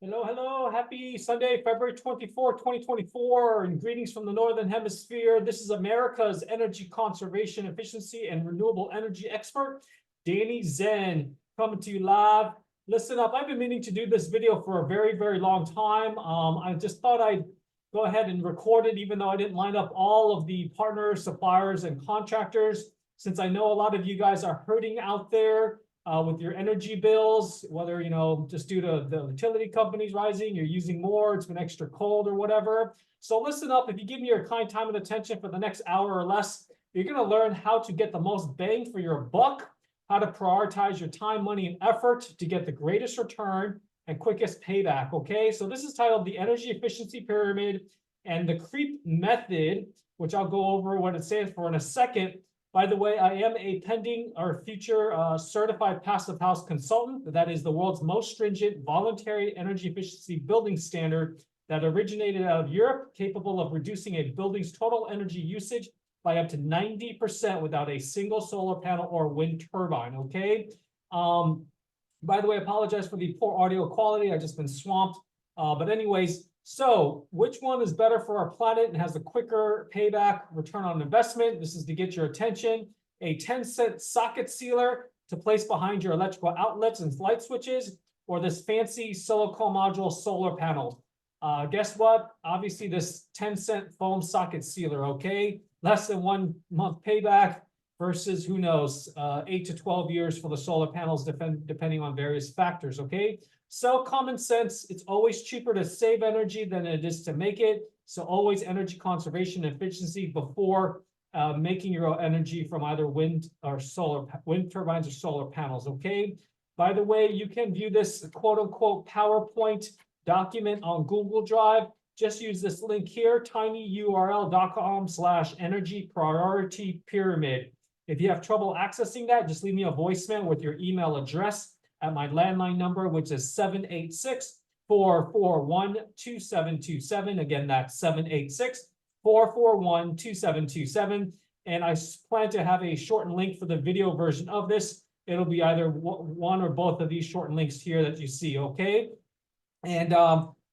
Hello, hello. Happy Sunday, February 24, 2024, and greetings from the Northern Hemisphere. This is America's energy conservation, efficiency, and renewable energy expert, Danny Zen, coming to you live. Listen up, I've been meaning to do this video for a very, very long time. I just thought I'd go ahead and record it, even though I didn't line up all of the partners, suppliers, and contractors, since I know a lot of you guys are hurting out there with your energy bills, whether, just due to the utility companies rising, you're using more, it's been extra cold or whatever. So listen up, if you give me your kind time and attention for the next hour or less, you're gonna learn how to get the most bang for your buck, how to prioritize your time, money, and effort to get the greatest return and quickest payback, okay? So this is titled the Energy Efficiency Pyramid and the CREEEP method, which I'll go over what it stands for in a second. By the way, I am a pending or future certified passive house consultant. That is the world's most stringent voluntary energy efficiency building standard that originated out of Europe, capable of reducing a building's total energy usage by up to 90% without a single solar panel or wind turbine, okay? By the way, I apologize for the poor audio quality. I've just been swamped. But anyways, so which one is better for our planet and has a quicker payback return on investment? This is to get your attention. A 10-cent socket sealer to place behind your electrical outlets and light switches, or this fancy silicone module solar panel. Guess what? Obviously this 10-cent foam socket sealer, okay? Less than 1 month payback versus, who knows, 8 to 12 years for the solar panels, depending on various factors, okay? So common sense, it's always cheaper to save energy than it is to make it. So always energy conservation and efficiency before making your energy from either wind turbines or solar panels, okay? By the way, you can view this quote unquote PowerPoint document on Google Drive. Just use this link here, tinyurl.com/energy priority pyramid. If you have trouble accessing that, just leave me a voicemail with your email address at my landline number, which is 786-441-2727. Again, that's 786-441-2727. And I plan to have a shortened link for the video version of this. It'll be either one or both of these shortened links here that you see, okay? And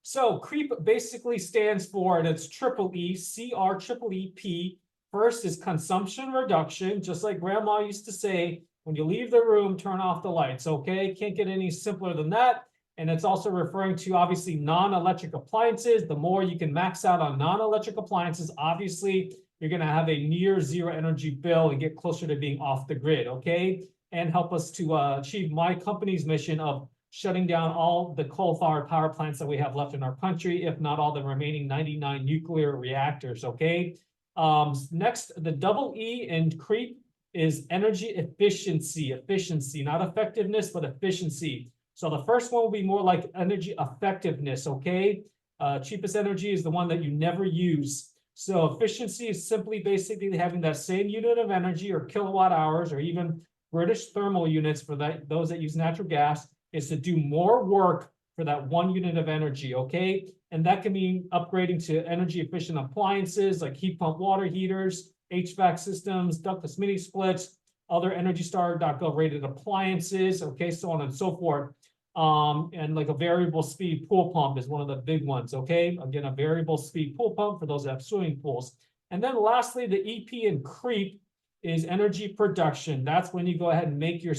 so CREEP basically stands for, and it's triple E, CREEP. First is consumption reduction, just like grandma used to say, when you leave the room, turn off the lights, okay? Can't get any simpler than that. And it's also referring to, obviously, non-electric appliances. The more you can max out on non-electric appliances, obviously, you're gonna have a near zero energy bill and get closer to being off the grid, okay? And help us to achieve my company's mission of shutting down all the coal-fired power plants that we have left in our country, if not all the remaining 99 nuclear reactors, okay? Next, the double E in CREEP is energy efficiency, not effectiveness, but efficiency. So the first one will be more like energy effectiveness, okay? Cheapest energy is the one that you never use. So efficiency is simply basically having that same unit of energy or kilowatt hours, or even British thermal units for those that use natural gas, is to do more work for that 1 unit of energy, okay? And that can mean upgrading to energy efficient appliances like heat pump water heaters, HVAC systems, ductless mini splits, other Energy Star.gov rated appliances, okay, so on and so forth. And like a variable speed pool pump is one of the big ones, okay? Again, a variable speed pool pump for those that have swimming pools. And then lastly, the EP and CREEP is energy production. That's when you go ahead and make your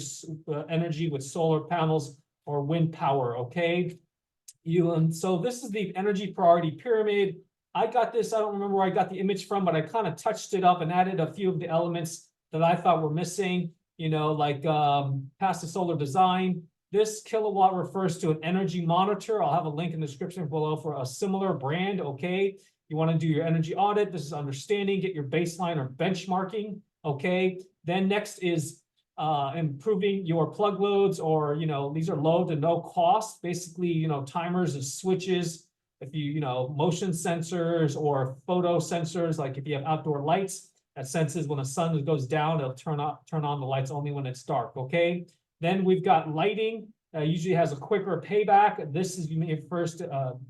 energy with solar panels or wind power, okay? So this is the energy priority pyramid. I got this, I don't remember where I got the image from, but I kind of touched it up and added a few of the elements that I thought were missing, like passive solar design. This kilowatt refers to an energy monitor. I'll have a link in the description below for a similar brand, okay? You want to do your energy audit. This is understanding, get your baseline or benchmarking, okay? Then next is improving your plug loads, or, these are low to no cost, basically, timers and switches. If you, motion sensors or photo sensors, like if you have outdoor lights, that senses when the sun goes down, it'll turn on the lights only when it's dark, okay? Then we've got lighting, usually has a quicker payback. This is first,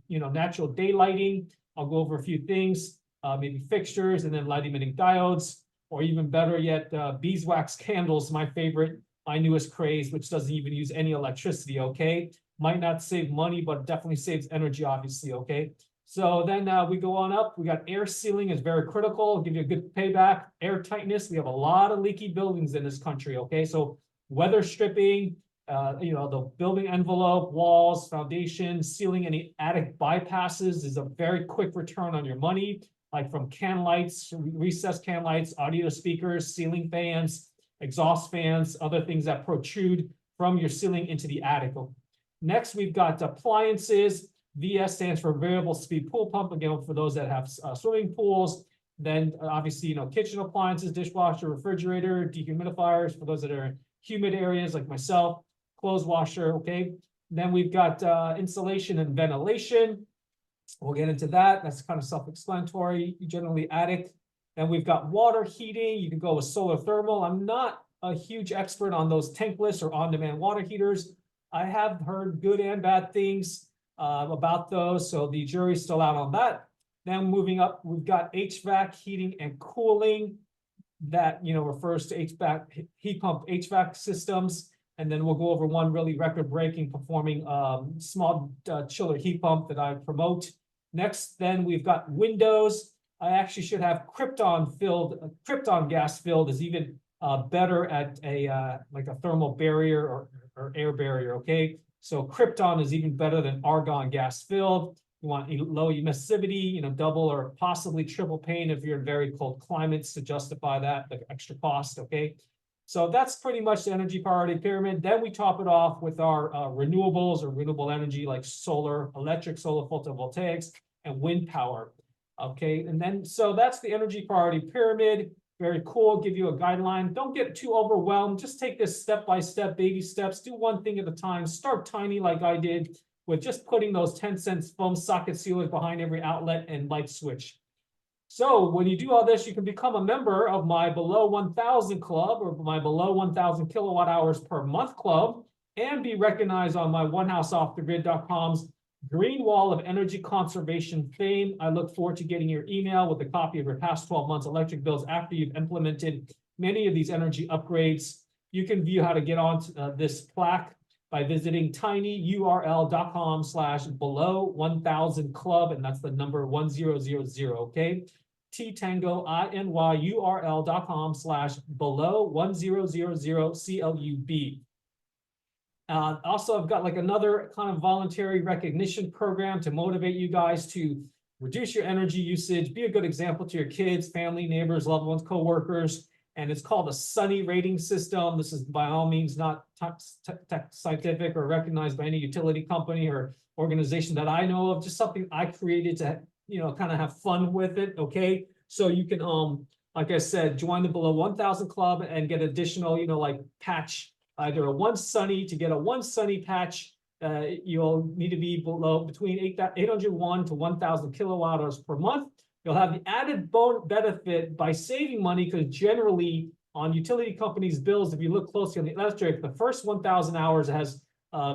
natural day lighting. I'll go over a few things, maybe fixtures, and then light emitting diodes, or even better yet, beeswax candles, my favorite, my newest craze, which doesn't even use any electricity, okay? Might not save money, but definitely saves energy, obviously, okay? So then we go on up. We got air sealing is very critical, give you a good payback. Air tightness, we have a lot of leaky buildings in this country, okay? So weather stripping, the building envelope, walls, foundations, sealing any attic bypasses is a very quick return on your money, like from can lights, recessed can lights, audio speakers, ceiling fans, exhaust fans, other things that protrude from your ceiling into the attic. Next, we've got appliances. VS stands for variable speed pool pump, again, for those that have swimming pools. Then obviously, kitchen appliances, dishwasher, refrigerator, dehumidifiers for those that are in humid areas like myself, clothes washer, okay? Then we've got insulation and ventilation. We'll get into that. That's kind of self-explanatory, generally attic. Then we've got water heating. You can go with solar thermal. I'm not a huge expert on those tankless or on-demand water heaters. I have heard good and bad things about those, so the jury's still out on that. Then moving up, we've got HVAC, heating and cooling. That refers to HVAC, heat pump HVAC systems. And then we'll go over one really record-breaking performing small chiller heat pump that I promote. Next, then we've got windows. I actually should have Krypton gas filled is even better at like a thermal barrier or air barrier, okay? So Krypton is even better than argon gas filled. You want low emissivity, double or possibly triple pane if you're in very cold climates to justify that, like extra cost, okay? So that's pretty much the energy priority pyramid. Then we top it off with our renewables or renewable energy like solar, electric, solar photovoltaics, and wind power, okay? And then, so that's the energy priority pyramid. Very cool, give you a guideline. Don't get too overwhelmed. Just take this step by step, baby steps. Do one thing at a time. Start tiny like I did with just putting those 10-cent foam socket sealers behind every outlet and light switch. So when you do all this, you can become a member of my below 1,000 club or my below 1,000 kilowatt hours per month club and be recognized on my onehouseoffthegrid.com's Green Wall of Energy Conservation fame. I look forward to getting your email with a copy of your past 12 months electric bills after you've implemented many of these energy upgrades. You can view how to get on this plaque by visiting tinyurl.com/below1000club, and that's the number 1000, okay? tinyurl.com/below1000club. Also, I've got like another kind of voluntary recognition program to motivate you guys to reduce your energy usage, be a good example to your kids, family, neighbors, loved ones, coworkers. And it's called a Sunny rating system. This is by all means not scientific or recognized by any utility company or organization that I know of, just something I created to, kind of have fun with it, okay? So you can, like I said, join the below 1,000 club and get additional, like patch, either a one sunny. To get a one sunny patch, you'll need to be between 801 to 1,000 kilowatt hours per month. You'll have the added benefit by saving money, because generally on utility companies' bills, if you look closely on the electric, the first 1,000 hours has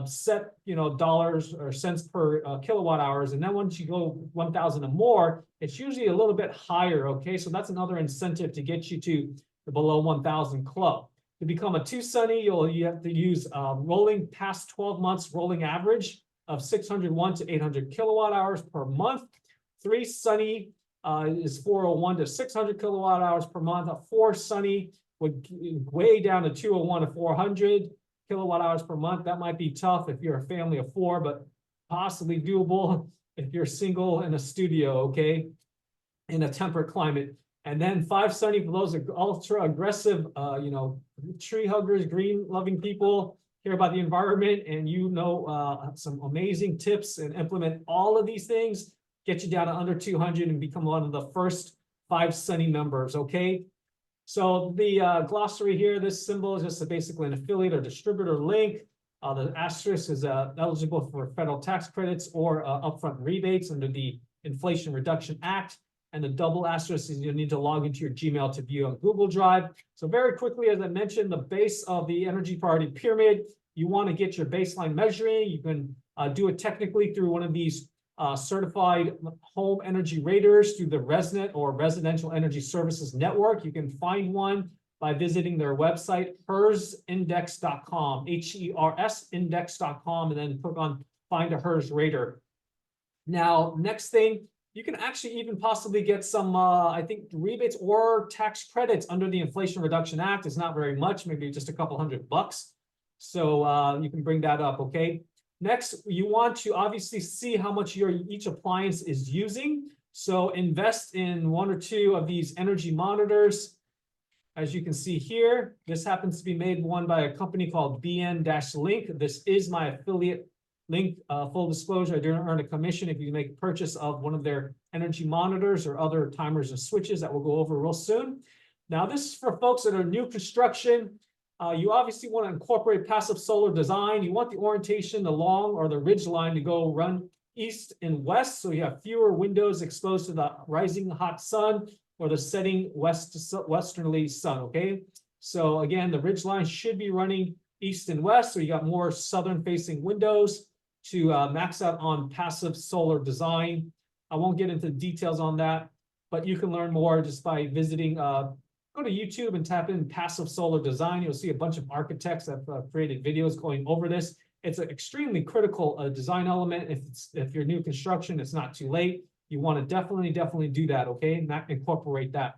set, dollars or cents per kilowatt hours. And then once you go 1,000 or more, it's usually a little bit higher, okay? So that's another incentive to get you to the below 1,000 club. To become a 2 sunny, you have to use rolling past 12 months rolling average of 601 to 800 kilowatt hours per month. 3 sunny is 401 to 600 kilowatt hours per month. A 4 sunny would way down to 201 to 400 kilowatt hours per month. That might be tough if you're a family of 4, but possibly doable if you're single in a studio, okay, in a temperate climate. And then 5 sunny for those ultra aggressive, tree huggers, green loving people, care about the environment, and some amazing tips and implement all of these things, get you down to under 200 and become one of the first 5 sunny members, okay? So the glossary here, this symbol is just basically an affiliate or distributor link. The asterisk is eligible for federal tax credits or upfront rebates under the Inflation Reduction Act. And the double asterisk is you'll need to log into your Gmail to view on Google Drive. So very quickly, as I mentioned, the base of the energy priority pyramid, you want to get your baseline measuring. You can do it technically through one of these certified home energy raters through the ResNet or Residential Energy Services Network. You can find one by visiting their website, HERSindex.com, HERS index.com, and then click on Find a HERS Rater. Now, next thing, you can actually even possibly get some, I think, rebates or tax credits under the Inflation Reduction Act. It's not very much, maybe just a couple $100. So you can bring that up, okay? Next, you want to obviously see how much each appliance is using. So invest in 1 or 2 of these energy monitors. As you can see here, this happens to be made by a company called BN-Link. This is my affiliate link. Full disclosure, I didn't earn a commission if you make a purchase of one of their energy monitors or other timers and switches that we'll go over real soon. Now, this is for folks that are new construction. You obviously want to incorporate passive solar design. You want the orientation, the long or the ridge line to go run east and west, so you have fewer windows exposed to the rising hot sun or the setting westerly sun, okay? So again, the ridge line should be running east and west, so you got more southern facing windows to max out on passive solar design. I won't get into details on that, but you can learn more just by visiting, go to YouTube and tap in passive solar design. You'll see a bunch of architects that have created videos going over this. It's an extremely critical design element. If you're new construction, it's not too late. You want to definitely do that, okay? Not incorporate that.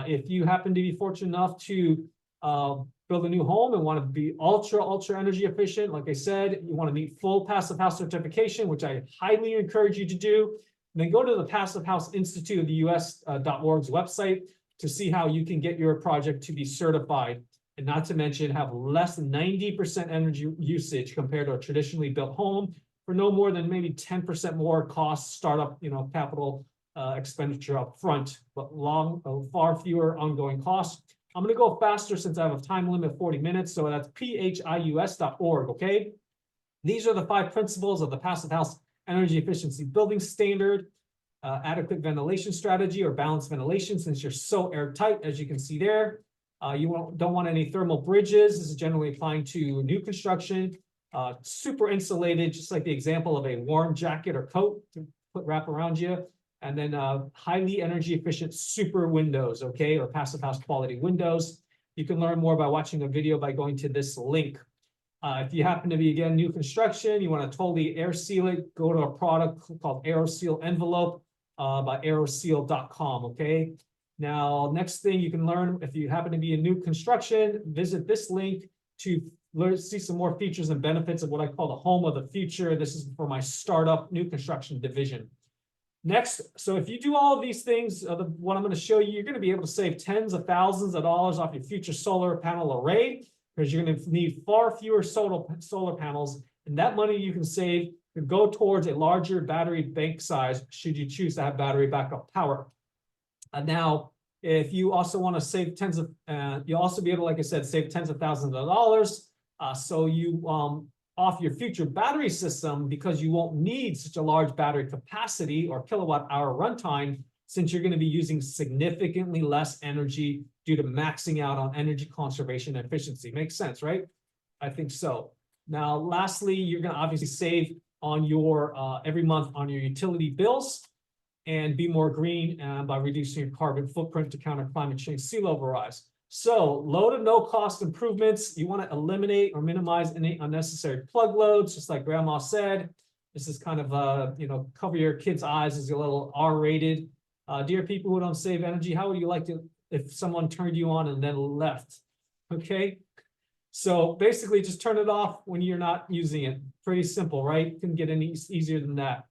If you happen to be fortunate enough to build a new home and want to be ultra energy efficient, like I said, you want to meet full Passive House certification, which I highly encourage you to do. And then go to the Passive House Institute of the US.org's website to see how you can get your project to be certified, and not to mention have less than 90% energy usage compared to a traditionally built home, for no more than maybe 10% more cost startup, capital expenditure up front, but far fewer ongoing costs. I'm going to go faster since I have a time limit of 40 minutes. So that's phius.org, okay? These are the 5 principles of the Passive House Energy Efficiency Building Standard. Adequate ventilation strategy or balanced ventilation, since you're so airtight, as you can see there. You don't want any thermal bridges. This is generally applying to new construction. Super insulated, just like the example of a warm jacket or coat to wrap around you. And then highly energy efficient super windows, okay, or passive house quality windows. You can learn more by watching a video by going to this link. If you happen to be, again, new construction, you want to totally air seal it, go to a product called AeroSeal Envelope by aeroseal.com, okay? Now, next thing you can learn, if you happen to be in new construction, visit this link to see some more features and benefits of what I call the home of the future. This is for my startup new construction division. Next, so if you do all of these things, what I'm going to show you, you're going to be able to save tens of thousands of dollars off your future solar panel array, because you're going to need far fewer solar panels, and that money you can save could go towards a larger battery bank size should you choose to have battery backup power. Now, if you also want to save you'll also be able, like I said, save tens of thousands of dollars. So you off your future battery system, because you won't need such a large battery capacity or kilowatt hour runtime, since you're going to be using significantly less energy due to maxing out on energy conservation and efficiency. Makes sense, right? I think so. Now, lastly, you're going to obviously save on your every month on your utility bills and be more green by reducing your carbon footprint to counter climate change, sea level rise. So low to no cost improvements. You want to eliminate or minimize any unnecessary plug loads, just like Grandma said. This is kind of, cover your kids' eyes as a little R-rated. Dear people who don't save energy, how would you like to if someone turned you on and then left? Okay. So basically just turn it off when you're not using it. Pretty simple, right? Couldn't get any easier than that.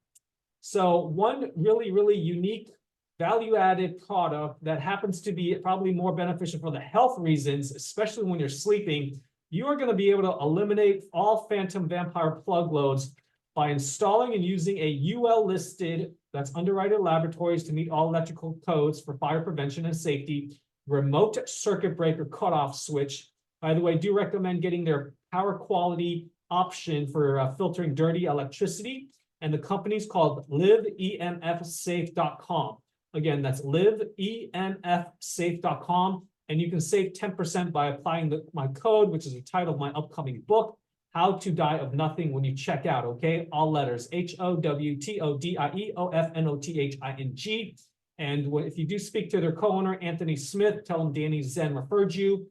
So one really unique value-added product that happens to be probably more beneficial for the health reasons, especially when you're sleeping, you are going to be able to eliminate all phantom vampire plug loads by installing and using a UL listed, that's Underwriter Laboratories to meet all electrical codes for fire prevention and safety, remote circuit breaker cutoff switch. By the way, do recommend getting their power quality option for filtering dirty electricity. And the company's called liveemfsafe.com. Again, that's liveemfsafe.com. And you can save 10% by applying my code, which is the title of my upcoming book, How to Die of Nothing, when you check out, okay? All letters, HOWTODIEOFNOTHING. And if you do speak to their co-owner, Anthony Smith, tell him Danny Zen referred you.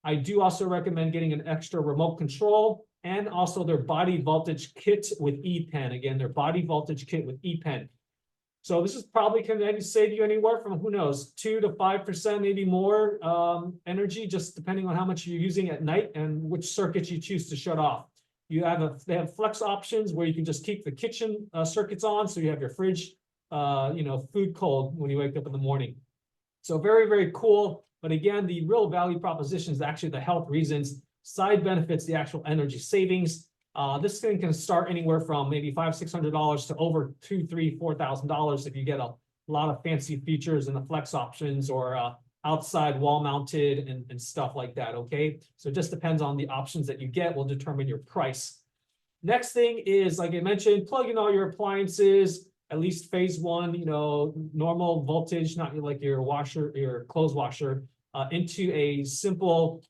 I do also recommend getting an extra remote control and also their body voltage kit with ePen. Again, their body voltage kit with ePen. So this is probably going to save you anywhere from, who knows, 2 to 5%, maybe more energy, just depending on how much you're using at night and which circuits you choose to shut off. They have flex options where you can just keep the kitchen circuits on, so you have your fridge, food cold when you wake up in the morning. So very, very cool. But again, the real value proposition is actually the health reasons, side benefits, the actual energy savings. This thing can start anywhere from maybe $500–600 to over $2,000, $3,000, $4,000 if you get a lot of fancy features in the flex options or outside wall mounted and stuff like that. Okay, so it just depends on the options that you get will determine your price. Next thing is, like I mentioned, plug in all your appliances, at least phase one, normal voltage, not like your washer, your clothes washer, into a simple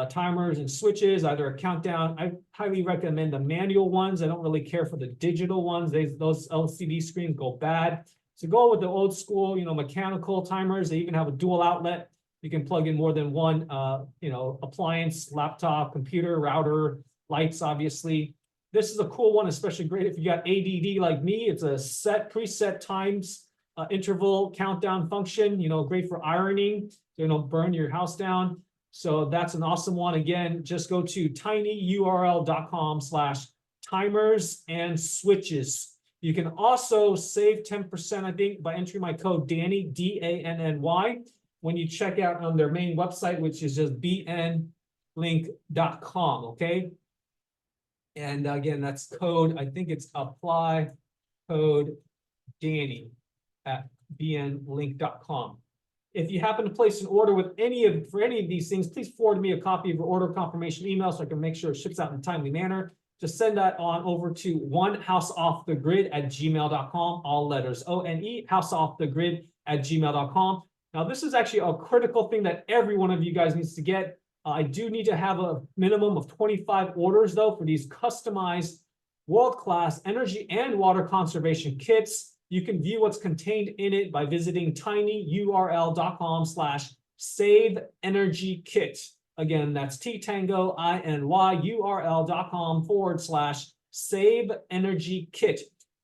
timers and switches, either a countdown. I highly recommend the manual ones. I don't really care for the digital ones. Those LCD screens go bad. So go with the old school, mechanical timers. They even have a dual outlet. You can plug in more than one, appliance, laptop, computer, router, lights, obviously. This is a cool one, especially great if you got ADD like me. It's a preset times interval countdown function, great for ironing, so you don't burn your house down. So that's an awesome one. Again, just go to tinyurl.com/timers and switches. You can also save 10%, I think, by entering my code Danny, D-A-N-N-Y, when you check out on their main website, which is just bnlink.com, okay? And again, that's code, I think it's apply code Danny at bnlink.com. If you happen to place an order with for any of these things, please forward me a copy of your order confirmation email so I can make sure it ships out in a timely manner. Just send that on over to onehouseoffthegrid@gmail.com, all letters O-N-E, houseoffthegrid@gmail.com. Now, this is actually a critical thing that every one of you guys needs to get. I do need to have a minimum of 25 orders, though, for these customized world-class energy and water conservation kits. You can view what's contained in it by visiting tinyurl.com/save-energy-kit. Again, that's tinyurl.com/save-energy-kit.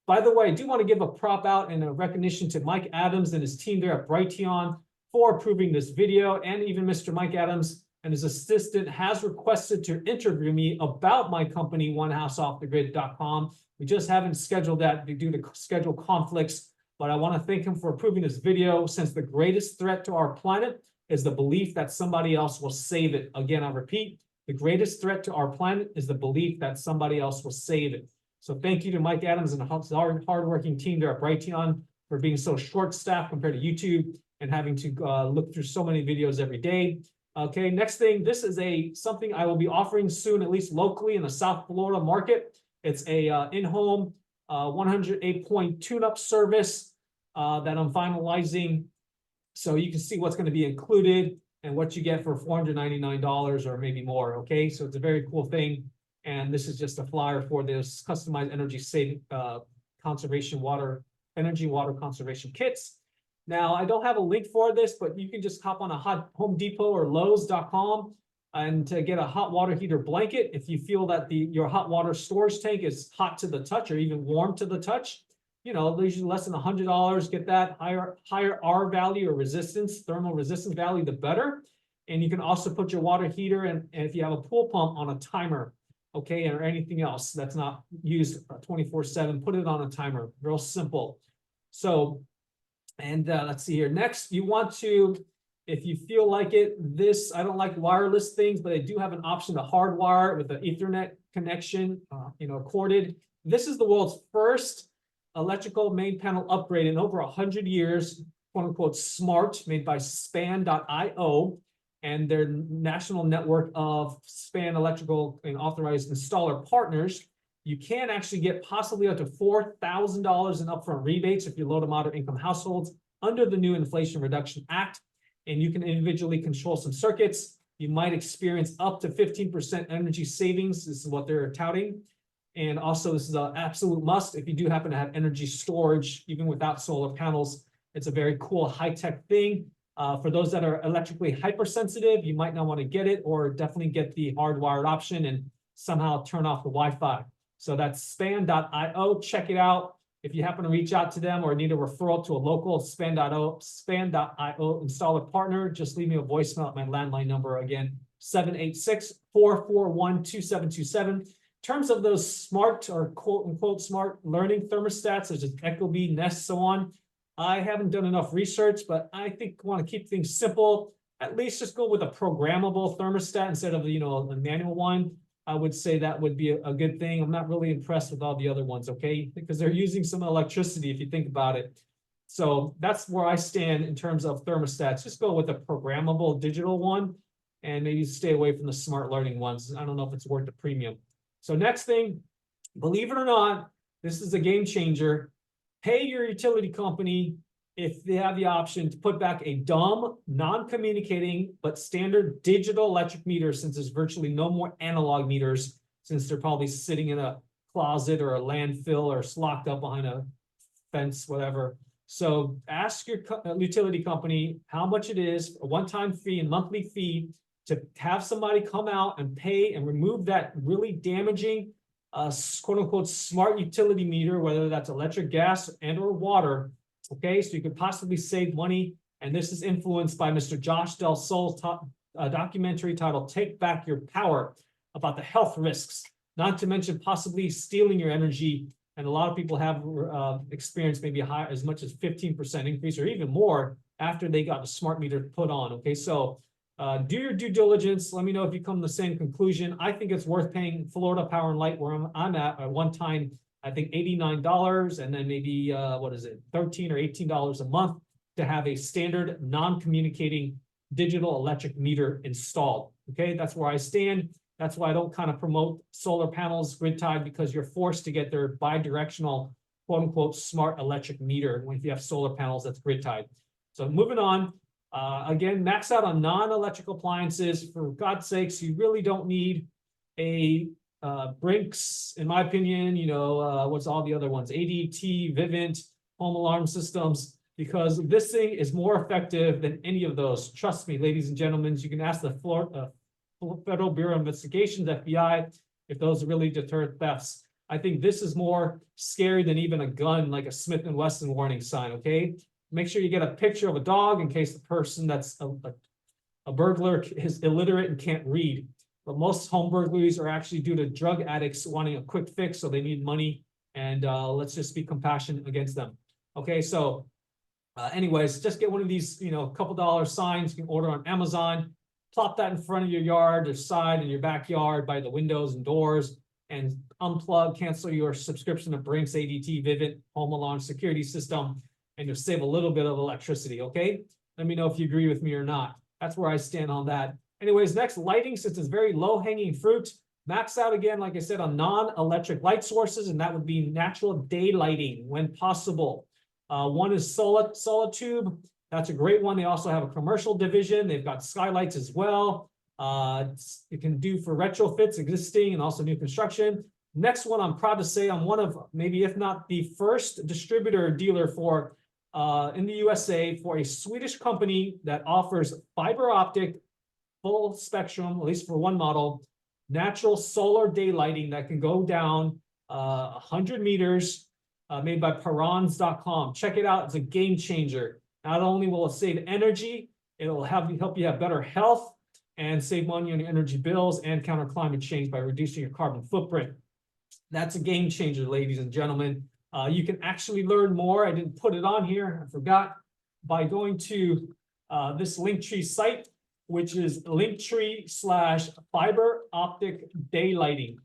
By the way, I do want to give a prop out and a recognition to Mike Adams and his team there at Brighteon for approving this video, and even Mr. Mike Adams and his assistant has requested to interview me about my company, onehouseoffthegrid.com. We just haven't scheduled that due to schedule conflicts, but I want to thank him for approving this video, since the greatest threat to our planet is the belief that somebody else will save it. Again, I repeat, the greatest threat to our planet is the belief that somebody else will save it. So thank you to Mike Adams and his hardworking team there at Brighteon for being so short-staffed compared to YouTube and having to look through so many videos every day. Okay, next thing, this is something I will be offering soon, at least locally in the South Florida market. It's a in-home 108-point tune-up service that I'm finalizing. So you can see what's going to be included and what you get for $499 or maybe more. Okay, so it's a very cool thing. And this is just a flyer for this customized energy saving conservation water conservation kits. Now, I don't have a link for this, but you can just hop on a Home Depot or Lowe's.com and to get a hot water heater blanket. If you feel that your hot water storage tank is hot to the touch or even warm to the touch, usually less than $100, get that higher R value or thermal resistance value, the better. And you can also put your water heater and if you have a pool pump on a timer, okay, or anything else that's not used 24/7, put it on a timer. Real simple. So, and let's see here. Next, you want to, if you feel like it, I don't like wireless things, but I do have an option to hardwire with an Ethernet connection, corded. This is the world's first electrical main panel upgrade in over 100 years, quote unquote, smart, made by span.io and their national network of span electrical and authorized installer partners. You can actually get possibly up to $4,000 in upfront rebates if you're low to moderate income households under the new Inflation Reduction Act. And you can individually control some circuits. You might experience up to 15% energy savings. This is what they're touting. And also, this is an absolute must if you do happen to have energy storage, even without solar panels. It's a very cool high-tech thing. For those that are electrically hypersensitive, you might not want to get it, or definitely get the hardwired option and somehow turn off the Wi-Fi. So that's span.io. Check it out. If you happen to reach out to them or need a referral to a local span.io installer partner, just leave me a voicemail at my landline number again, 786-441-2727. In terms of those smart or quote unquote smart learning thermostats, such as Ecobee, Nest, so on, I haven't done enough research, but I think I want to keep things simple. At least just go with a programmable thermostat instead of, a manual one. I would say that would be a good thing. I'm not really impressed with all the other ones, okay? Because they're using some electricity if you think about it. So that's where I stand in terms of thermostats. Just go with a programmable digital one and maybe stay away from the smart learning ones. I don't know if it's worth the premium. So next thing, believe it or not, this is a game changer. Pay your utility company if they have the option to put back a dumb, non-communicating, but standard digital electric meter, since there's virtually no more analog meters, since they're probably sitting in a closet or a landfill or locked up behind a fence, whatever. So ask your utility company how much it is, a one-time fee and monthly fee, to have somebody come out and pay and remove that really damaging quote unquote smart utility meter, whether that's electric, gas, and or water. Okay, so you could possibly save money. And this is influenced by Mr. Josh Del Sol's documentary titled Take Back Your Power, about the health risks, not to mention possibly stealing your energy. And a lot of people have experienced maybe as much as 15% increase or even more after they got the smart meter put on. Okay, so do your due diligence. Let me know if you come to the same conclusion. I think it's worth paying Florida Power and Light, where I'm at one time, I think $89, and then maybe what is it, $13 or $18 a month to have a standard non-communicating digital electric meter installed. Okay, that's where I stand. That's why I don't kind of promote solar panels grid tied, because you're forced to get their bi-directional quote unquote smart electric meter when you have solar panels that's grid tied. So moving on. Again, max out on non-electric appliances. For God's sakes, you really don't need a Brinks, in my opinion. What's all the other ones? ADT, Vivint, home alarm systems, because this thing is more effective than any of those. Trust me, ladies and gentlemen. You can ask the Federal Bureau of Investigations, FBI, if those really deter thefts. I think this is more scary than even a gun, like a Smith & Wesson warning sign, okay? Make sure you get a picture of a dog in case the person that's a burglar is illiterate and can't read. But most home burglaries are actually due to drug addicts wanting a quick fix, so they need money, and let's just be compassionate against them. Okay, so anyways, just get one of these, couple dollar signs you can order on Amazon, plop that in front of your yard or side in your backyard by the windows and doors, and unplug, cancel your subscription to Brinks, ADT, Vivint, home alarm security system, and you'll save a little bit of electricity, okay? Let me know if you agree with me or not. That's where I stand on that. Anyways, next, lighting, since it's very low-hanging fruit. Max out again, like I said, on non-electric light sources, and that would be natural day lighting when possible. One is Solitube. That's a great one. They also have a commercial division. They've got skylights as well. It can do for retrofits, existing, and also new construction. Next one, I'm proud to say I'm one of, maybe if not the first distributor dealer for in the USA for a Swedish company that offers fiber optic, full spectrum, at least for one model, natural solar day lighting that can go down 100 meters, made by PrimaryNutritionStores.com. Check it out. It's a game changer. Not only will it save energy, it'll help you have better health and save money on your energy bills and counter climate change by reducing your carbon footprint. That's a game changer, ladies and gentlemen. You can actually learn more. I didn't put it on here. I forgot. By going to this Linktree site, which is Linktree/fiber optic daylighting.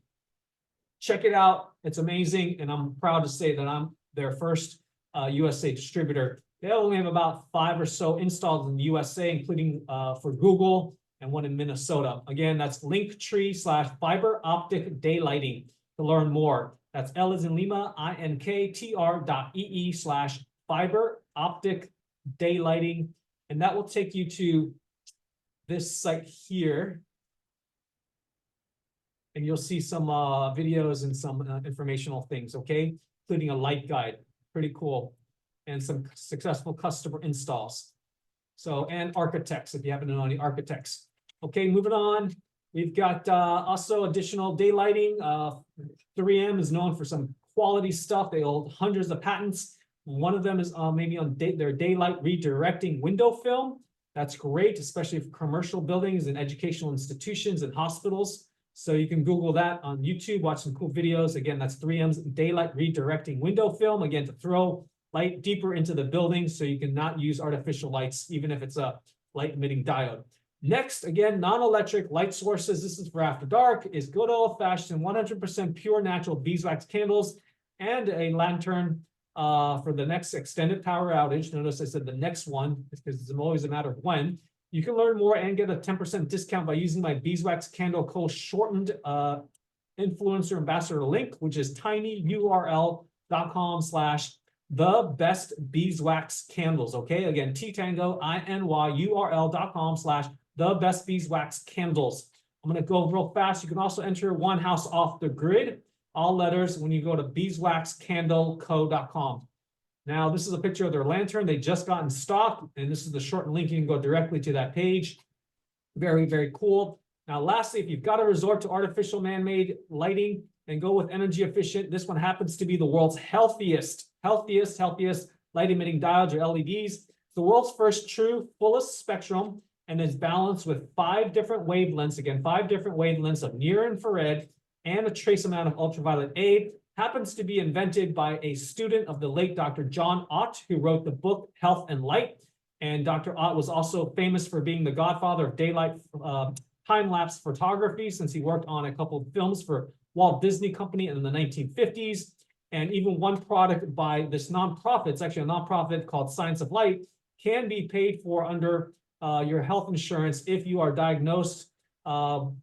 Check it out. It's amazing. And I'm proud to say that I'm their first USA distributor. They only have about 5 or so installs in the USA, including for Google and one in Minnesota. Again, that's Linktree/fiber optic daylighting to learn more. That's L as in Lima, INKTR.ee/fiber optic daylighting. And that will take you to this site here. And you'll see some videos and some informational things, okay? Including a light guide. Pretty cool. and some successful customer installs. So, and architects, if you happen to know any architects. Okay, moving on. We've got also additional daylighting. 3M is known for some quality stuff. They hold hundreds of patents. One of them is maybe on their daylight redirecting window film. That's great, especially for commercial buildings and educational institutions and hospitals. So you can Google that on YouTube, watch some cool videos. Again, that's 3M's daylight redirecting window film, again, to throw light deeper into the building so you can not use artificial lights, even if it's a light emitting diode. Next, again, non-electric light sources. This is for after dark, is good old-fashioned 100% pure natural beeswax candles and a lantern for the next extended power outage. Notice I said the next one, because it's always a matter of when. You can learn more and get a 10% discount by using my Beeswax Candle Co. shortened influencer ambassador link, which is tinyurl.com/thebestbeeswaxcandles. Okay, again, T-Tango, INYURL.com/thebestbeeswaxcandles. I'm going to go real fast. You can also enter One House Off the Grid, all letters, when you go to beeswaxcandleco.com. Now, this is a picture of their lantern. They just got in stock, and this is the shortened link. You can go directly to that page. Very, very cool. Now, lastly, if you've got to resort to artificial man-made lighting and go with energy efficient, this one happens to be the world's healthiest light emitting diodes or LEDs. The world's first true fullest spectrum, and is balanced with 5 different wavelengths. Again, 5 different wavelengths of near infrared and a trace amount of ultraviolet A. Happens to be invented by a student of the late Dr. John Ott, who wrote the book Health and Light. And Dr. Ott was also famous for being the godfather of daylight time-lapse photography, since he worked on a couple of films for Walt Disney Company in the 1950s. And even one product by this nonprofit, it's actually a nonprofit called Science of Light, can be paid for under your health insurance if you are diagnosed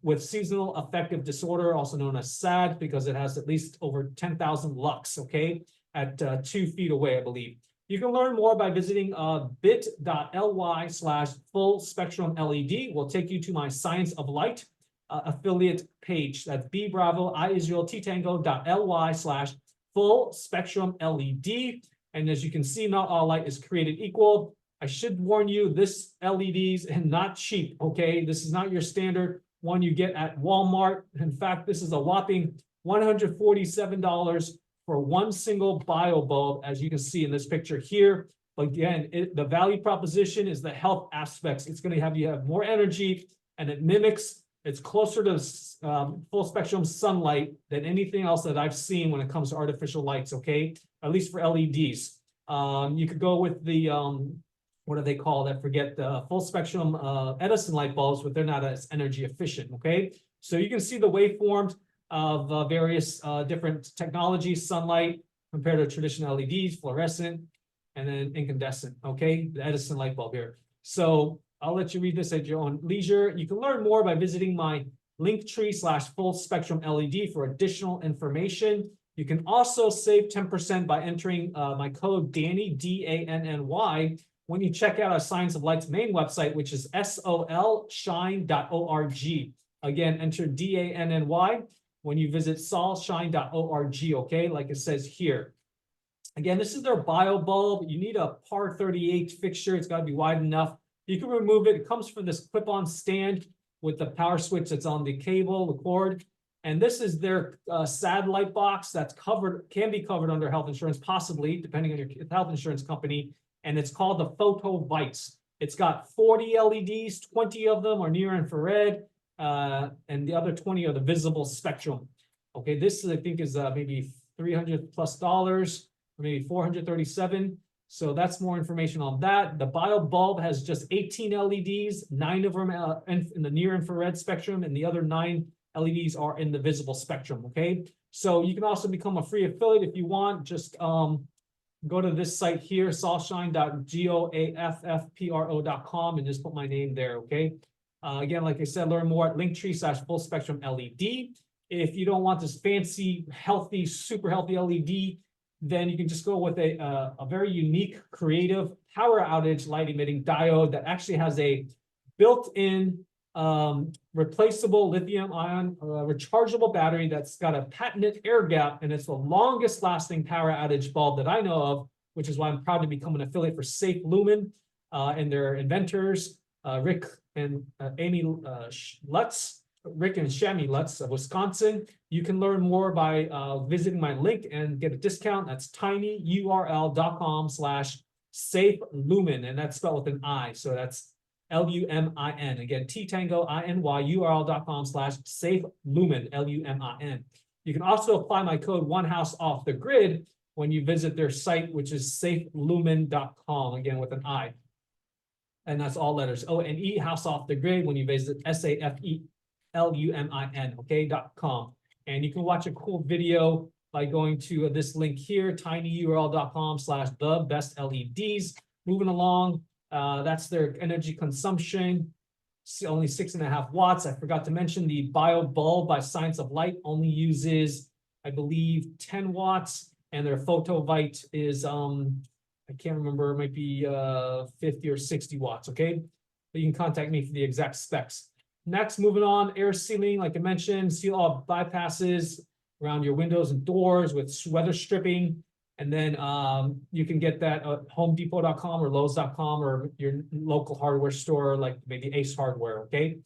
with seasonal affective disorder, also known as SAD, because it has at least over 10,000 lux, okay, at 2 feet away, I believe. You can learn more by visiting bit.ly/full spectrum LED. Will take you to my Science of Light affiliate page. That's B Bravo I Israel T Tango.ly/full spectrum LED. And as you can see, not all light is created equal. I should warn you, this LEDs and not cheap, okay? This is not your standard one you get at Walmart. In fact, this is a whopping $147 for one single bio bulb, as you can see in this picture here. Again, the value proposition is the health aspects. It's going to have you have more energy, and it mimics, it's closer to full spectrum sunlight than anything else that I've seen when it comes to artificial lights, okay? At least for LEDs. You could go with the what do they call that? Forget the full spectrum Edison light bulbs, but they're not as energy efficient, okay? So you can see the waveforms of various different technologies, sunlight compared to traditional LEDs, fluorescent, and then incandescent, okay? The Edison light bulb here. So I'll let you read this at your own leisure. You can learn more by visiting my Linktree/full spectrum LED for additional information. You can also save 10% by entering my code DANNY, D-A-N-N-Y, when you check out our Science of Light's main website, which is solshine.org. Again, enter DANNY when you visit solshine.org, okay, like it says here. Again, this is their bio bulb. You need a par 38 fixture. It's got to be wide enough. You can remove it. It comes from this clip-on stand with the power switch that's on the cable, the cord. And this is their SAD light box that's covered, can be covered under health insurance, possibly, depending on your health insurance company. And it's called the PhotoVites. It's got 40 LEDs, 20 of them are near infrared, and the other 20 are the visible spectrum. Okay, this I think is maybe $300+ or maybe $437. So that's more information on that. The bio bulb has just 18 LEDs, 9 of them in the near infrared spectrum, and the other 9 LEDs are in the visible spectrum. Okay, so you can also become a free affiliate if you want. Just go to this site here, solshine.goaffpro.com, and just put my name there, okay? Again, like I said, learn more at Linktree/full spectrum LED. If you don't want this fancy, healthy, super healthy LED, then you can just go with a very unique, creative power outage light emitting diode that actually has a built-in replaceable lithium-ion rechargeable battery that's got a patented air gap, and it's the longest lasting power outage bulb that I know of which is why I'm proud to become an affiliate for Safe Lumen and their inventors, Rick and Amy Lutz, Rick and Shami Lutz of Wisconsin. You can learn more by visiting my link and get a discount. That's tinyurl.com/Safe Lumen, and that's spelled with an I. So that's Lumin. Again, T Tango INY, url.com/Safe Lumen, LUMIN. You can also apply my code OneHouseOffTheGrid when you visit their site, which is safelumen.com, again with an I. And that's all letters, O-N-E, House Off the Grid, when you visit SAFELUMIN, okay, .com. And you can watch a cool video by going to this link here, tinyurl.com/thebestleds. Moving along, that's their energy consumption, only 6.5 watts. I forgot to mention the Bio Bulb by Science of Light only uses, I believe, 10 watts, and their Photovite is, I can't remember, it might be 50 or 60 watts, okay? But you can contact me for the exact specs. Next, moving on, air sealing, like I mentioned, seal all bypasses around your windows and doors with weather stripping. And then you can get that at homedepot.com or lowes.com or your local hardware store, like maybe Ace Hardware, okay?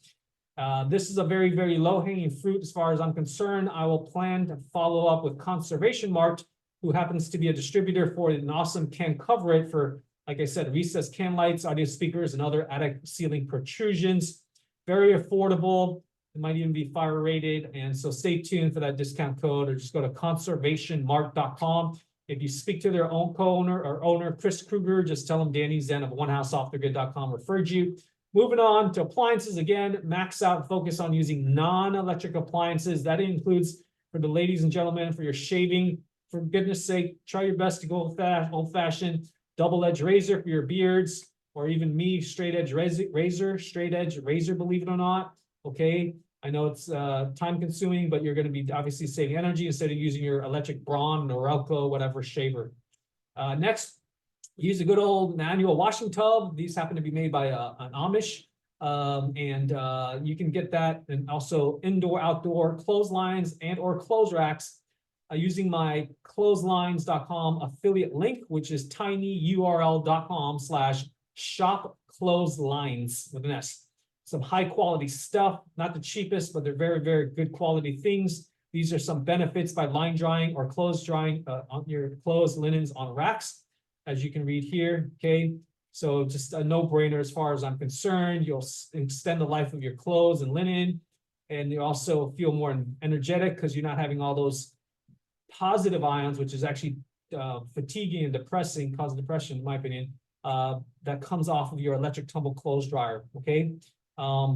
This is a very, very low-hanging fruit as far as I'm concerned. I will plan to follow up with Conservation Mart, who happens to be a distributor for an awesome can cover it for, like I said, recessed can lights, audio speakers, and other attic ceiling protrusions. Very affordable. It might even be fire rated. And so stay tuned for that discount code, or just go to conservationmart.com. If you speak to their own co-owner or owner, Chris Kruger, just tell them Danny Zen of OneHouseOffTheGrid.com referred you. Moving on to appliances again, max out, focus on using non-electric appliances. That includes, for the ladies and gentlemen, for your shaving. For goodness sake, try your best to go old-fashioned double-edged razor for your beards, or even me, straight-edge razor, believe it or not, okay? I know it's time-consuming, but you're going to be obviously saving energy instead of using your electric Braun, Norelco, whatever shaver. Next, use a good old manual washing tub. These happen to be made by an Amish, and you can get that, and also indoor, outdoor clotheslines and or clothes racks using my clotheslines.com affiliate link, which is tinyurl.com/shop clotheslines with an S. Some high quality stuff, not the cheapest, but they're very, very good quality things. These are some benefits by line drying or clothes drying on your clothes, linens on racks, as you can read here, okay? So just a no-brainer as far as I'm concerned. You'll extend the life of your clothes and linen, and you also feel more energetic because you're not having all those positive ions, which is actually fatiguing and depressing, cause depression, in my opinion, that comes off of your electric tumble clothes dryer, okay?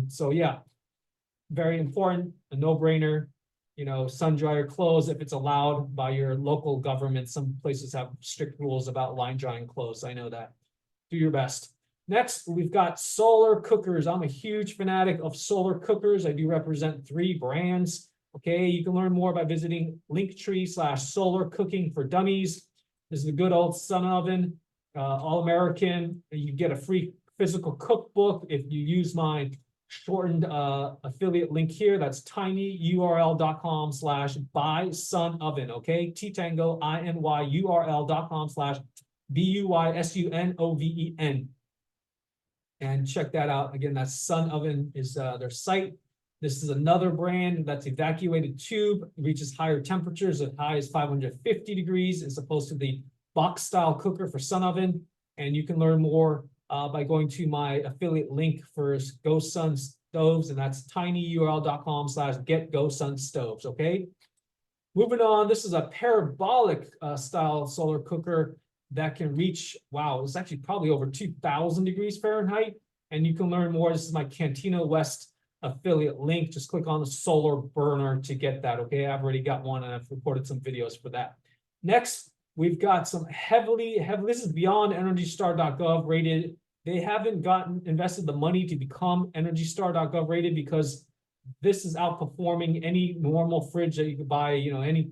So yeah, very important, a no-brainer, you know, sun dry your clothes if it's allowed by your local government. Some places have strict rules about line drying clothes, I know that. Do your best. Next, we've got solar cookers. I'm a huge fanatic of solar cookers. I do represent 3 brands. Okay, you can learn more by visiting Linktree/solar cooking for dummies. This is a good old sun oven, all-American. You get a free physical cookbook if you use my shortened affiliate link here. That's tinyurl.com/buy-sun-oven. Okay, T Tango INY url.com/BUYSUNOVEN. And check that out. Again, that Sun Oven is their site. This is another brand that's evacuated tube. It reaches higher temperatures as high as 550 degrees as opposed to the box style cooker for Sun Oven. And you can learn more by going to my affiliate link for Go Sun Stoves, and that's tinyurl.com/getGoSunStoves, okay? Moving on, this is a parabolic style solar cooker that can reach, wow, it's actually probably over 2,000 degrees Fahrenheit. And you can learn more. This is my Cantina West affiliate link. Just click on the solar burner to get that, okay? I've already got one and I've recorded some videos for that. Next, we've got some heavily, this is beyond EnergyStar.gov rated. They haven't invested the money to become EnergyStar.gov rated because this is outperforming any normal fridge that you could buy, you know, any,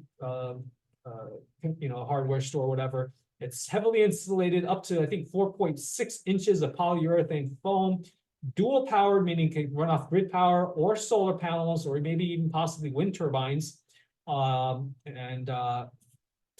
hardware store, whatever. It's heavily insulated up to, I think, 4.6 inches of polyurethane foam, dual powered, meaning it can run off grid power or solar panels, or maybe even possibly wind turbines. Top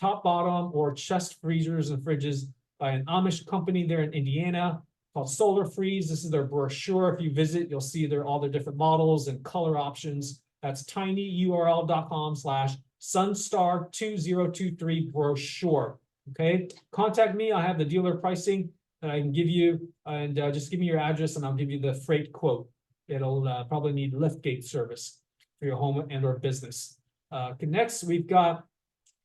top, bottom, or chest freezers and fridges by an Amish company there in Indiana called Solar Freeze. This is their brochure. If you visit, you'll see all their different models and color options. That's tinyurl.com/sunstar2023 brochure. Okay, contact me. I have the dealer pricing that I can give you, and just give me your address and I'll give you the freight quote. It'll probably need liftgate service for your home and or business. Next, we've got, if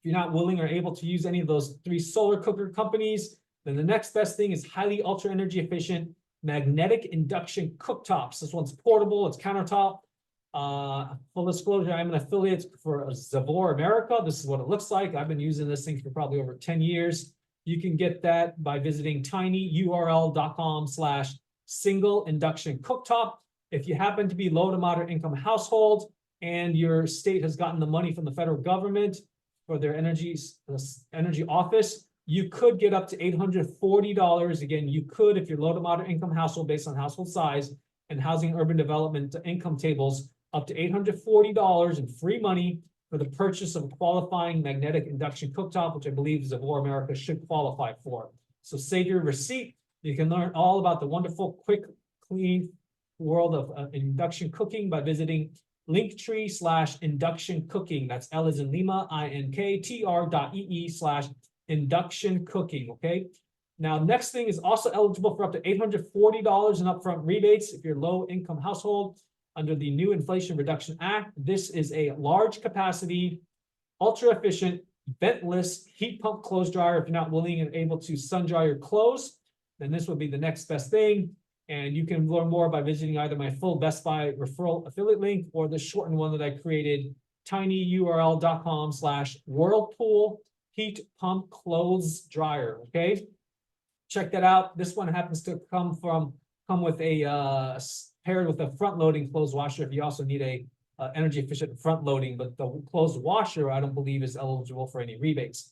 you're not willing or able to use any of those 3 solar cooker companies, then the next best thing is highly ultra energy efficient magnetic induction cooktops. This one's portable, it's countertop. Full disclosure, I'm an affiliate for Zavor America. This is what it looks like. I've been using this thing for probably over 10 years. You can get that by visiting tinyurl.com/single induction cooktop. If you happen to be low to moderate income household and your state has gotten the money from the federal government for their energy office, you could get up to $840. Again, you could, if you're low to moderate income household based on household size and housing and urban development income tables, up to $840 in free money for the purchase of a qualifying magnetic induction cooktop, which I believe Zavor America should qualify for. So save your receipt. You can learn all about the wonderful, quick, clean world of induction cooking by visiting linktree/induction cooking. That's L as in Lima, INKTR.ee/induction cooking. Okay. Now, next thing is also eligible for up to $840 in upfront rebates if you're low income household under the new Inflation Reduction Act. This is a large capacity, ultra efficient, ventless heat pump clothes dryer. If you're not willing and able to sun dry your clothes, then this would be the next best thing. And you can learn more by visiting either my full Best Buy referral affiliate link or the shortened one that I created, tinyurl.com/whirlpool heat pump clothes dryer. Okay, check that out. This one happens to come with a paired with a front loading clothes washer if you also need a energy efficient front loading, but the clothes washer I don't believe is eligible for any rebates.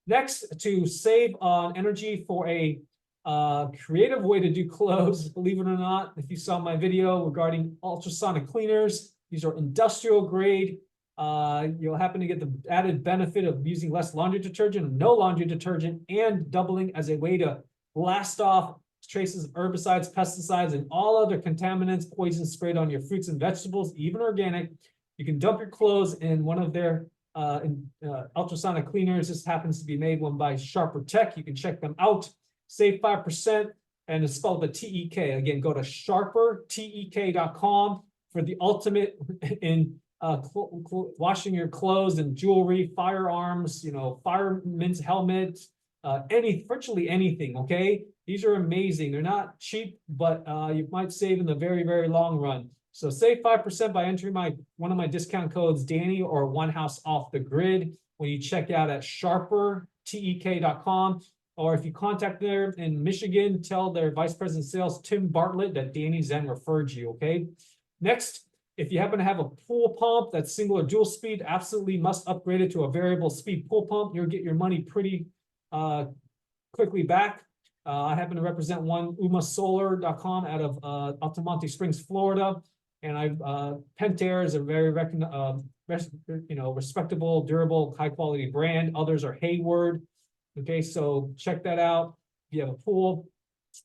Next, to save on energy for a creative way to do clothes, believe it or not, if you saw my video regarding ultrasonic cleaners, these are industrial grade. You'll happen to get the added benefit of using less laundry detergent, no laundry detergent, and doubling as a way to blast off traces of herbicides, pesticides, and all other contaminants, poisons sprayed on your fruits and vegetables, even organic. You can dump your clothes in one of their ultrasonic cleaners. This happens to be made one by Sharper Tech. You can check them out. Save 5%, and it's spelled the TEK. Again, go to sharpertek.com for the ultimate in washing your clothes and jewelry, firearms, fireman's helmet, virtually anything. Okay, these are amazing. They're not cheap, but you might save in the very, very long run. So save 5% by entering one of my discount codes, Danny or One House Off the Grid, when you check out at sharpertek.com. Or if you contact them in Michigan, tell their Vice President of Sales, Tim Bartlett, that Danny Zen referred you, okay? Next, if you happen to have a pool pump that's single or dual speed, absolutely must upgrade it to a variable speed pool pump. You'll get your money pretty quickly back. I happen to represent one, umasolar.com, out of Altamonte Springs, Florida. And Pentair is a very respectable, durable, high quality brand. Others are Hayward. Okay, so check that out if you have a pool.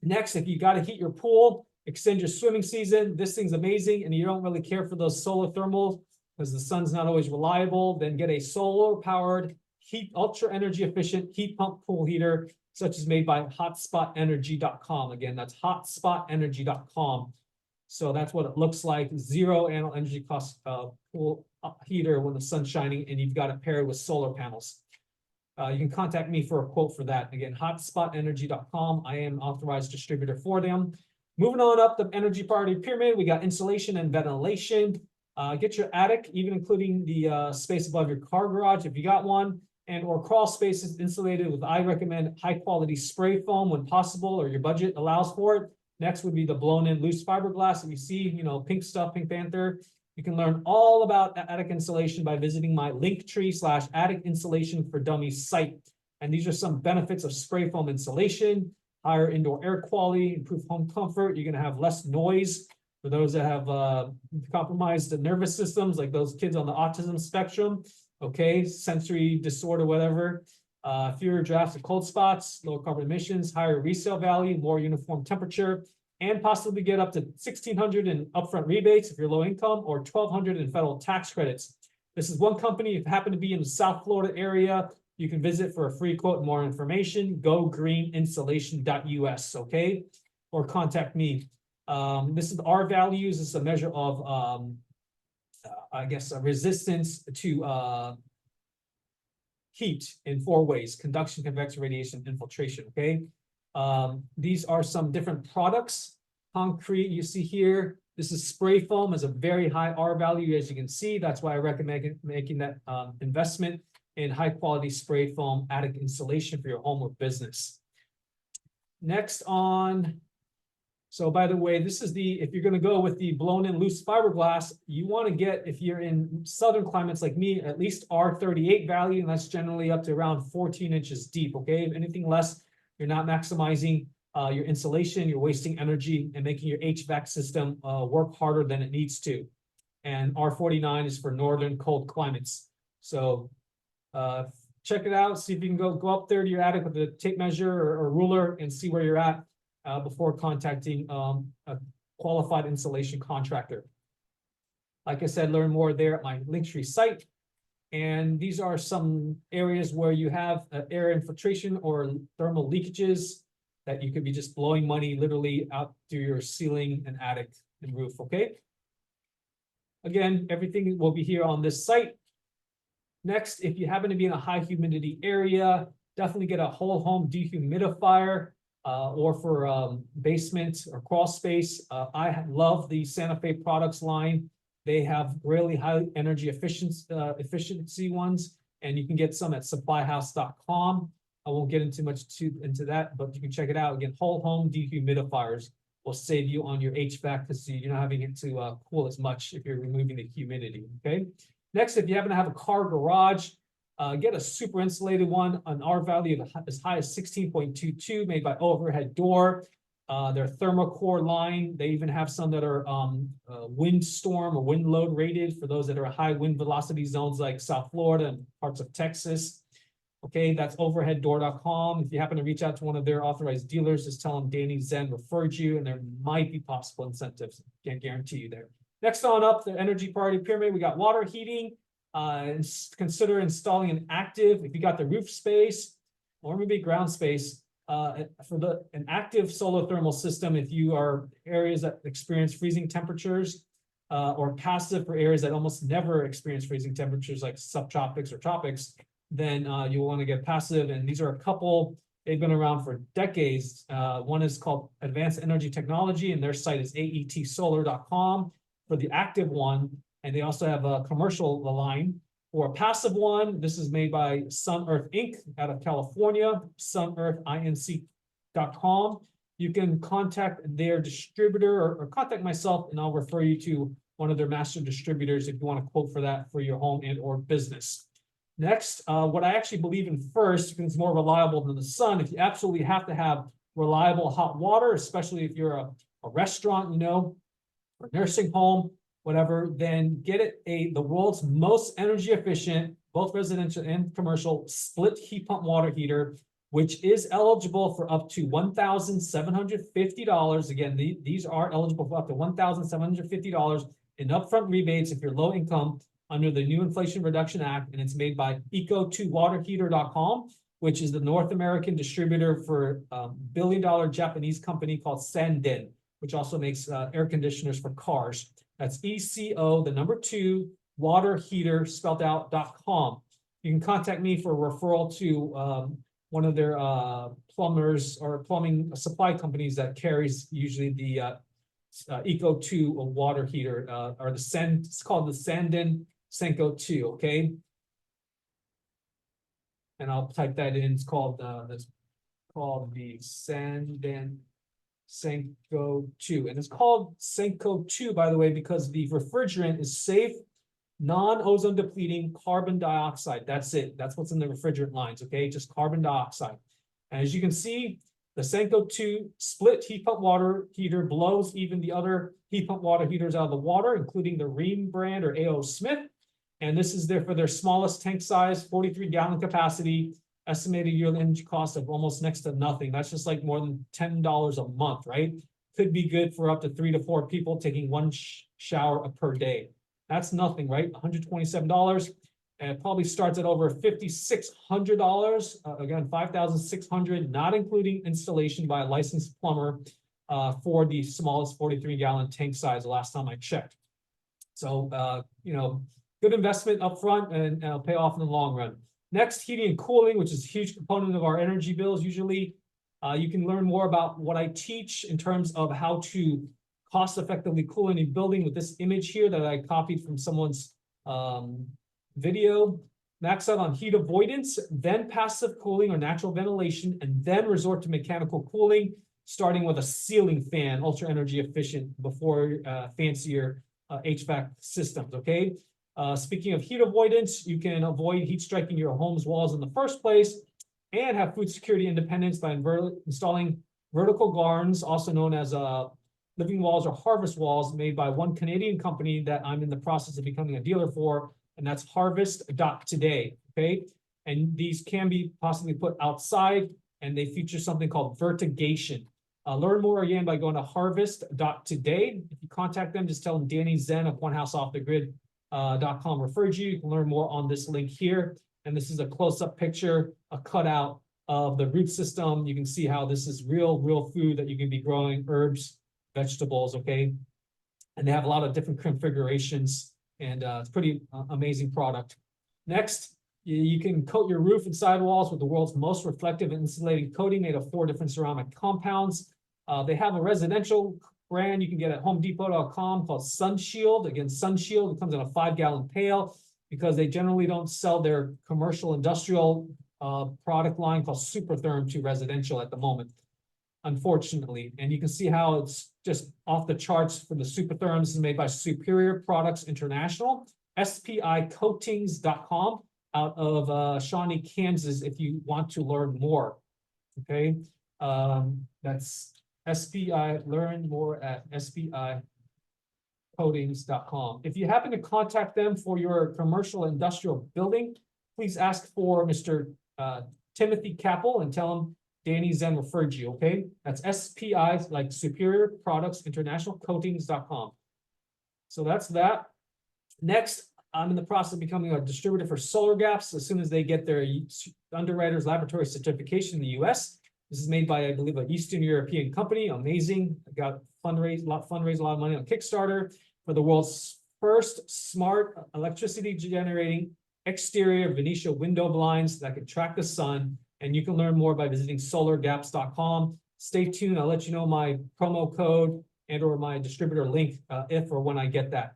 Next, if you got to heat your pool, extend your swimming season. This thing's amazing, and you don't really care for those solar thermals because the sun's not always reliable. Then get a solar-powered, ultra energy efficient heat pump pool heater, such as made by hotspotenergy.com. Again, that's hotspotenergy.com. So that's what it looks like. Zero annual energy cost pool heater when the sun's shining, and you've got it paired with solar panels. You can contact me for a quote for that. Again, hotspotenergy.com. I am an authorized distributor for them. Moving on up the energy priority pyramid, we got insulation and ventilation. Get your attic, even including the space above your car garage, if you got one, and or crawl spaces insulated with, I recommend, high quality spray foam when possible or your budget allows for it. Next would be the blown in loose fiberglass that you see, pink stuff, Pink Panther. You can learn all about attic insulation by visiting my linktree/attic insulation for dummies site. And these are some benefits of spray foam insulation: higher indoor air quality, improved home comfort. You're going to have less noise for those that have compromised nervous systems, like those kids on the autism spectrum, okay, sensory disorder, whatever. Fewer drafts of cold spots, lower carbon emissions, higher resale value, more uniform temperature, and possibly get up to $1,600 in upfront rebates if you're low income, or $1,200 in federal tax credits. This is one company. If you happen to be in the South Florida area, you can visit for a free quote and more information. GoGreenInsulation.us, okay? Or contact me. This is R values. This is a measure of, I guess, a resistance to heat in 4 ways: conduction, convection, radiation, infiltration, okay? These are some different products. Concrete, you see here, this is spray foam, has a very high R value, as you can see. That's why I recommend making that investment in high quality spray foam attic insulation for your home or business. Next on, so by the way, this is the, if you're going to go with the blown in loose fiberglass, you want to get, if you're in southern climates like me, at least R38 value, and that's generally up to around 14 inches deep, okay? If anything less, you're not maximizing your insulation, you're wasting energy and making your HVAC system work harder than it needs to. And R49 is for northern cold climates. So check it out, see if you can go up there to your attic with a tape measure or ruler and see where you're at before contacting a qualified insulation contractor. Like I said, learn more there at my Linktree site. And these are some areas where you have air infiltration or thermal leakages that you could be just blowing money literally out through your ceiling and attic and roof, okay? Again, everything will be here on this site. Next, if you happen to be in a high humidity area, definitely get a whole home dehumidifier or for basement or crawl space. I love the Santa Fe products line. They have really high energy efficiency ones, and you can get some at supplyhouse.com. I won't get into into that, but you can check it out. Again, whole home dehumidifiers will save you on your HVAC because you're not having it to cool as much if you're removing the humidity, okay? Next, if you happen to have a car garage, get a super insulated one, an R value of as high as 16.22, made by Overhead Door. Their Thermocore line, they even have some that are windstorm or wind load rated for those that are high wind velocity zones like South Florida and parts of Texas. Okay, that's overheaddoor.com. If you happen to reach out to one of their authorized dealers, just tell them Danny Zen referred you, and there might be possible incentives. Can't guarantee you there. Next on up, the energy priority pyramid, we got water heating. Consider installing an active, if you got the roof space or maybe ground space, for an active solar thermal system, if you are areas that experience freezing temperatures, or passive for areas that almost never experience freezing temperatures like subtropics or tropics, then you'll want to get passive. And these are a couple, they've been around for decades. One is called Advanced Energy Technology, and their site is aetsolar.com for the active one. And they also have a commercial line. For a passive one, this is made by Sun Earth Inc. out of California, sunearthinc.com. You can contact their distributor or contact myself, and I'll refer you to one of their master distributors if you want to quote for that for your home and or business. Next, what I actually believe in first, because it's more reliable than the sun, if you absolutely have to have reliable hot water, especially if you're a restaurant, you know, or nursing home, whatever, then get the world's most energy efficient, both residential and commercial, split heat pump water heater, which is eligible for up to $1,750. Again, these are eligible for up to $1,750 in upfront rebates if you're low income under the new Inflation Reduction Act, and it's made by eco2waterheater.com, which is the North American distributor for a billion-dollar Japanese company called Sanden, which also makes air conditioners for cars. That's ECO, the number 2, waterheater, spelled out.com. You can contact me for a referral to one of their plumbers or plumbing supply companies that carries usually the ECO2 water heater, or it's called the Sanden Senko 2, okay? And I'll type that in. It's called the Sanden Senko 2. And it's called Senko 2, by the way, because the refrigerant is safe, non-ozone depleting carbon dioxide. That's it. That's what's in the refrigerant lines, okay? Just carbon dioxide. And as you can see, the Senko 2 split heat pump water heater blows even the other heat pump water heaters out of the water, including the Rheem brand or A.O. Smith. And this is there for their smallest tank size, 43-gallon capacity, estimated yearly energy cost of almost next to nothing. That's just like more than $10 a month, right? Could be good for up to 3 to 4 people taking one shower per day. That's nothing, right? $127. And it probably starts at over $5,600. Again, $5,600, not including installation by a licensed plumber for the smallest 43-gallon tank size the last time I checked. So, good investment up front, and it'll pay off in the long run. Next, heating and cooling, which is a huge component of our energy bills usually. You can learn more about what I teach in terms of how to cost effectively cool any building with this image here that I copied from someone's video. Max out on heat avoidance, then passive cooling or natural ventilation, and then resort to mechanical cooling, starting with a ceiling fan, ultra energy efficient, before fancier HVAC systems, okay? Speaking of heat avoidance, you can avoid heat striking your home's walls in the first place and have food security independence by installing vertical gardens, also known as living walls or harvest walls, made by one Canadian company that I'm in the process of becoming a dealer for, and that's harvest.today, okay? And these can be possibly put outside, and they feature something called vertigation. Learn more again by going to harvest.today. If you contact them, just tell them Danny Zen of OneHouseOffTheGrid.com referred you. You can learn more on this link here. And this is a close-up picture, a cutout of the root system. You can see how this is real food that you can be growing, herbs, vegetables, okay? And they have a lot of different configurations, and it's pretty amazing product. Next, you can coat your roof and sidewalls with the world's most reflective and insulating coating made of 4 different ceramic compounds. They have a residential brand you can get at HomeDepot.com called Sunshield. Again, Sunshield, it comes in a 5-gallon pail because they generally don't sell their commercial industrial product line called Supertherm to residential at the moment, unfortunately. And you can see how it's just off the charts for the Supertherm. This is made by Superior Products International, SPIcoatings.com, out of Shawnee, Kansas, if you want to learn more. Okay, that's SPI. Learn more at SPIcoatings.com. If you happen to contact them for your commercial industrial building, please ask for Mr. Timothy Capel and tell him Danny Zen referred you. Okay, that's SPI, like Superior Products International, Coatings.com. So that's that. Next, I'm in the process of becoming a distributor for Solar Gaps as soon as they get their Underwriters Laboratory certification in the US. This is made by, I believe, an Eastern European company. Amazing. I got fundraised a lot of money on Kickstarter for the world's first smart electricity generating exterior Venetia window blinds that can track the sun. And you can learn more by visiting solargaps.com. Stay tuned. I'll let you know my promo code and or my distributor link if or when I get that.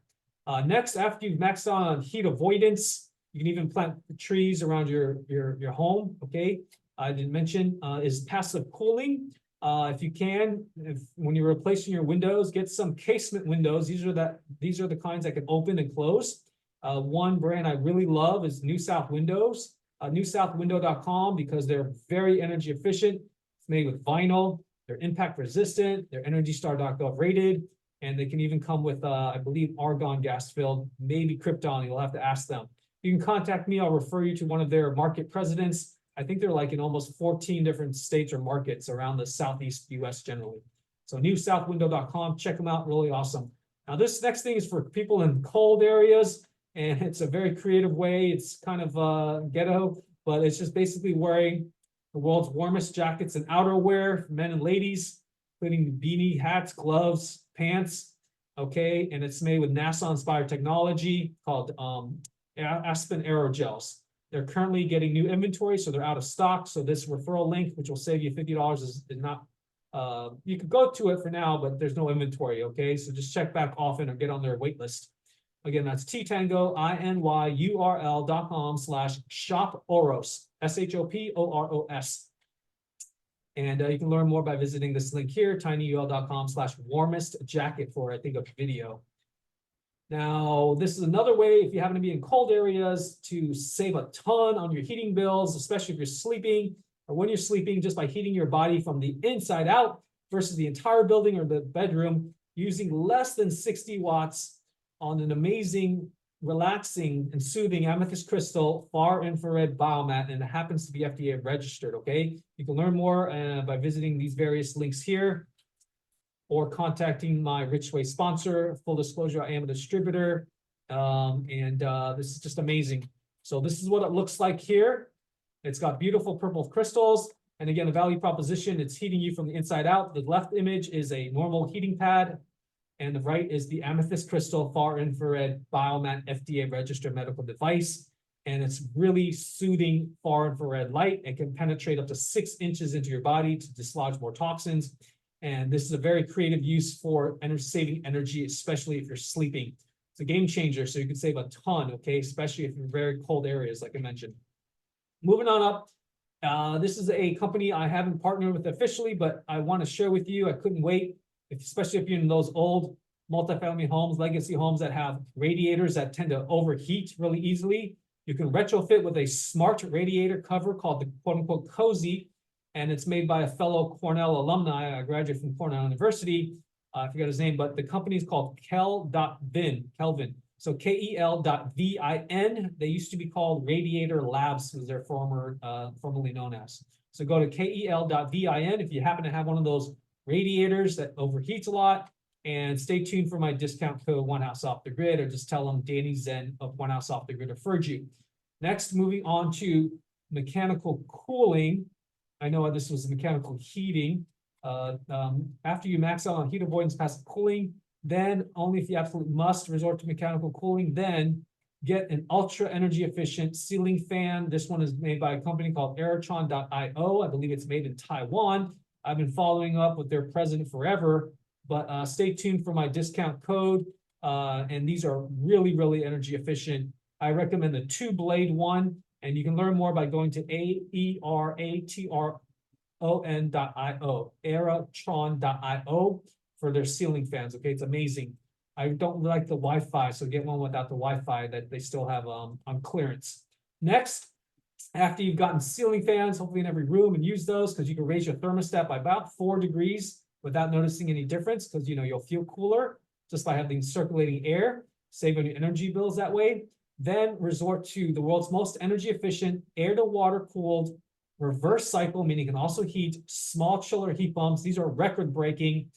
Next, after you've maxed out on heat avoidance, you can even plant trees around your home, okay? I didn't mention is passive cooling. If you can, when you're replacing your windows, get some casement windows. These are the kinds that can open and close. One brand I really love is New South Windows. NewSouthWindow.com, because they're very energy efficient. It's made with vinyl. They're impact resistant. They're EnergyStar.gov rated. And they can even come with, I believe, argon gas filled, maybe krypton. You'll have to ask them. You can contact me. I'll refer you to one of their market presidents. I think they're like in almost 14 different states or markets around the Southeast US generally. So NewSouthWindow.com, check them out. Really awesome. Now, this next thing is for people in cold areas, and it's a very creative way. It's kind of ghetto, but it's just basically wearing the world's warmest jackets and outerwear for men and ladies, including beanie, hats, gloves, pants, okay? And it's made with NASA-inspired technology called Aspen Aerogels. They're currently getting new inventory, so they're out of stock. So this referral link, which will save you $50, is not, you could go to it for now, but there's no inventory, okay? So just check back often or get on their wait list. Again, that's ttangoinyurl.com/shoporos, SHOPOROS. And you can learn more by visiting this link here, tinyurl.com/warmest jacket for, I think, a video. Now, this is another way, if you happen to be in cold areas, to save a ton on your heating bills, especially if you're sleeping or when you're sleeping, just by heating your body from the inside out versus the entire building or the bedroom, using less than 60 watts on an amazing relaxing and soothing amethyst crystal far infrared biomat, and it happens to be FDA registered, okay? You can learn more by visiting these various links here or contacting my Richway sponsor. Full disclosure, I am a distributor, this is just amazing. So this is what it looks like here. It's got beautiful purple crystals. And again, the value proposition, it's heating you from the inside out. The left image is a normal heating pad, and the right is the amethyst crystal far infrared biomat FDA registered medical device. And it's really soothing far infrared light. It can penetrate up to 6 inches into your body to dislodge more toxins. And this is a very creative use for saving energy, especially if you're sleeping. It's a game changer, so you can save a ton, okay? Especially if you're in very cold areas, like I mentioned. Moving on up, this is a company I haven't partnered with officially, but I want to share with you. I couldn't wait, especially if you're in those old multifamily homes, legacy homes that have radiators that tend to overheat really easily. You can retrofit with a smart radiator cover called the quote-unquote Cozy, and it's made by a fellow Cornell alumni, a graduate from Cornell University. I forgot his name, but the company is called Kelvin. So KEL.VIN. They used to be called Radiator Labs, was their formerly known as. So go to KEL.VIN if you happen to have one of those radiators that overheats a lot, and stay tuned for my discount code One House Off the Grid, or just tell them Danny Zen of One House Off the Grid referred you. Next, moving on to mechanical cooling. I know this was mechanical heating. After you max out on heat avoidance, passive cooling, then only if you absolutely must resort to mechanical cooling, then get an ultra energy efficient ceiling fan. This one is made by a company called Aerotron.io. I believe it's made in Taiwan. I've been following up with their president forever, but stay tuned for my discount code. And these are really, really energy efficient. I recommend the 2-blade one, and you can learn more by going to Aerotron.io for their ceiling fans. Okay, it's amazing. I don't like the Wi-Fi, so get one without the Wi-Fi that they still have on clearance. Next, after you've gotten ceiling fans, hopefully in every room, and use those because you can raise your thermostat by about 4 degrees without noticing any difference, because you'll feel cooler just by having circulating air, save on your energy bills that way. Then resort to the world's most energy efficient air to water cooled reverse cycle, meaning it can also heat small chiller heat pumps. These are record breaking,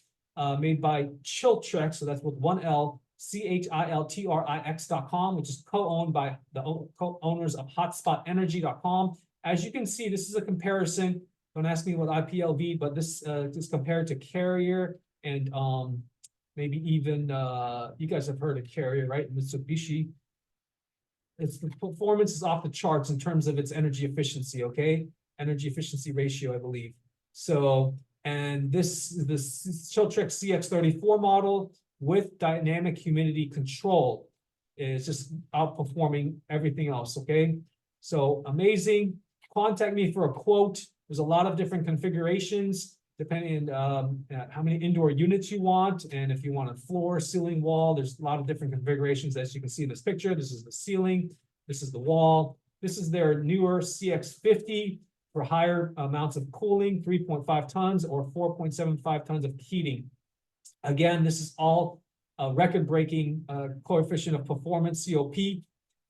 made by Chiltrix, so that's with one L, CHILTRIX.com, which is co-owned by the co-owners of HotspotEnergy.com. As you can see, this is a comparison. Don't ask me what IPLV, but this is compared to Carrier and maybe even, you guys have heard of Carrier, right? Mitsubishi. The performance is off the charts in terms of its energy efficiency, okay? Energy efficiency ratio, I believe. So, and this is the Chiltrix CX34 model with dynamic humidity control. It's just outperforming everything else, okay? So amazing. Contact me for a quote. There's a lot of different configurations depending on how many indoor units you want, and if you want a floor, ceiling, wall. There's a lot of different configurations, as you can see in this picture. This is the ceiling, this is the wall. This is their newer CX50 for higher amounts of cooling, 3.5 tons or 4.75 tons of heating. Again, this is all record-breaking coefficient of performance, COP,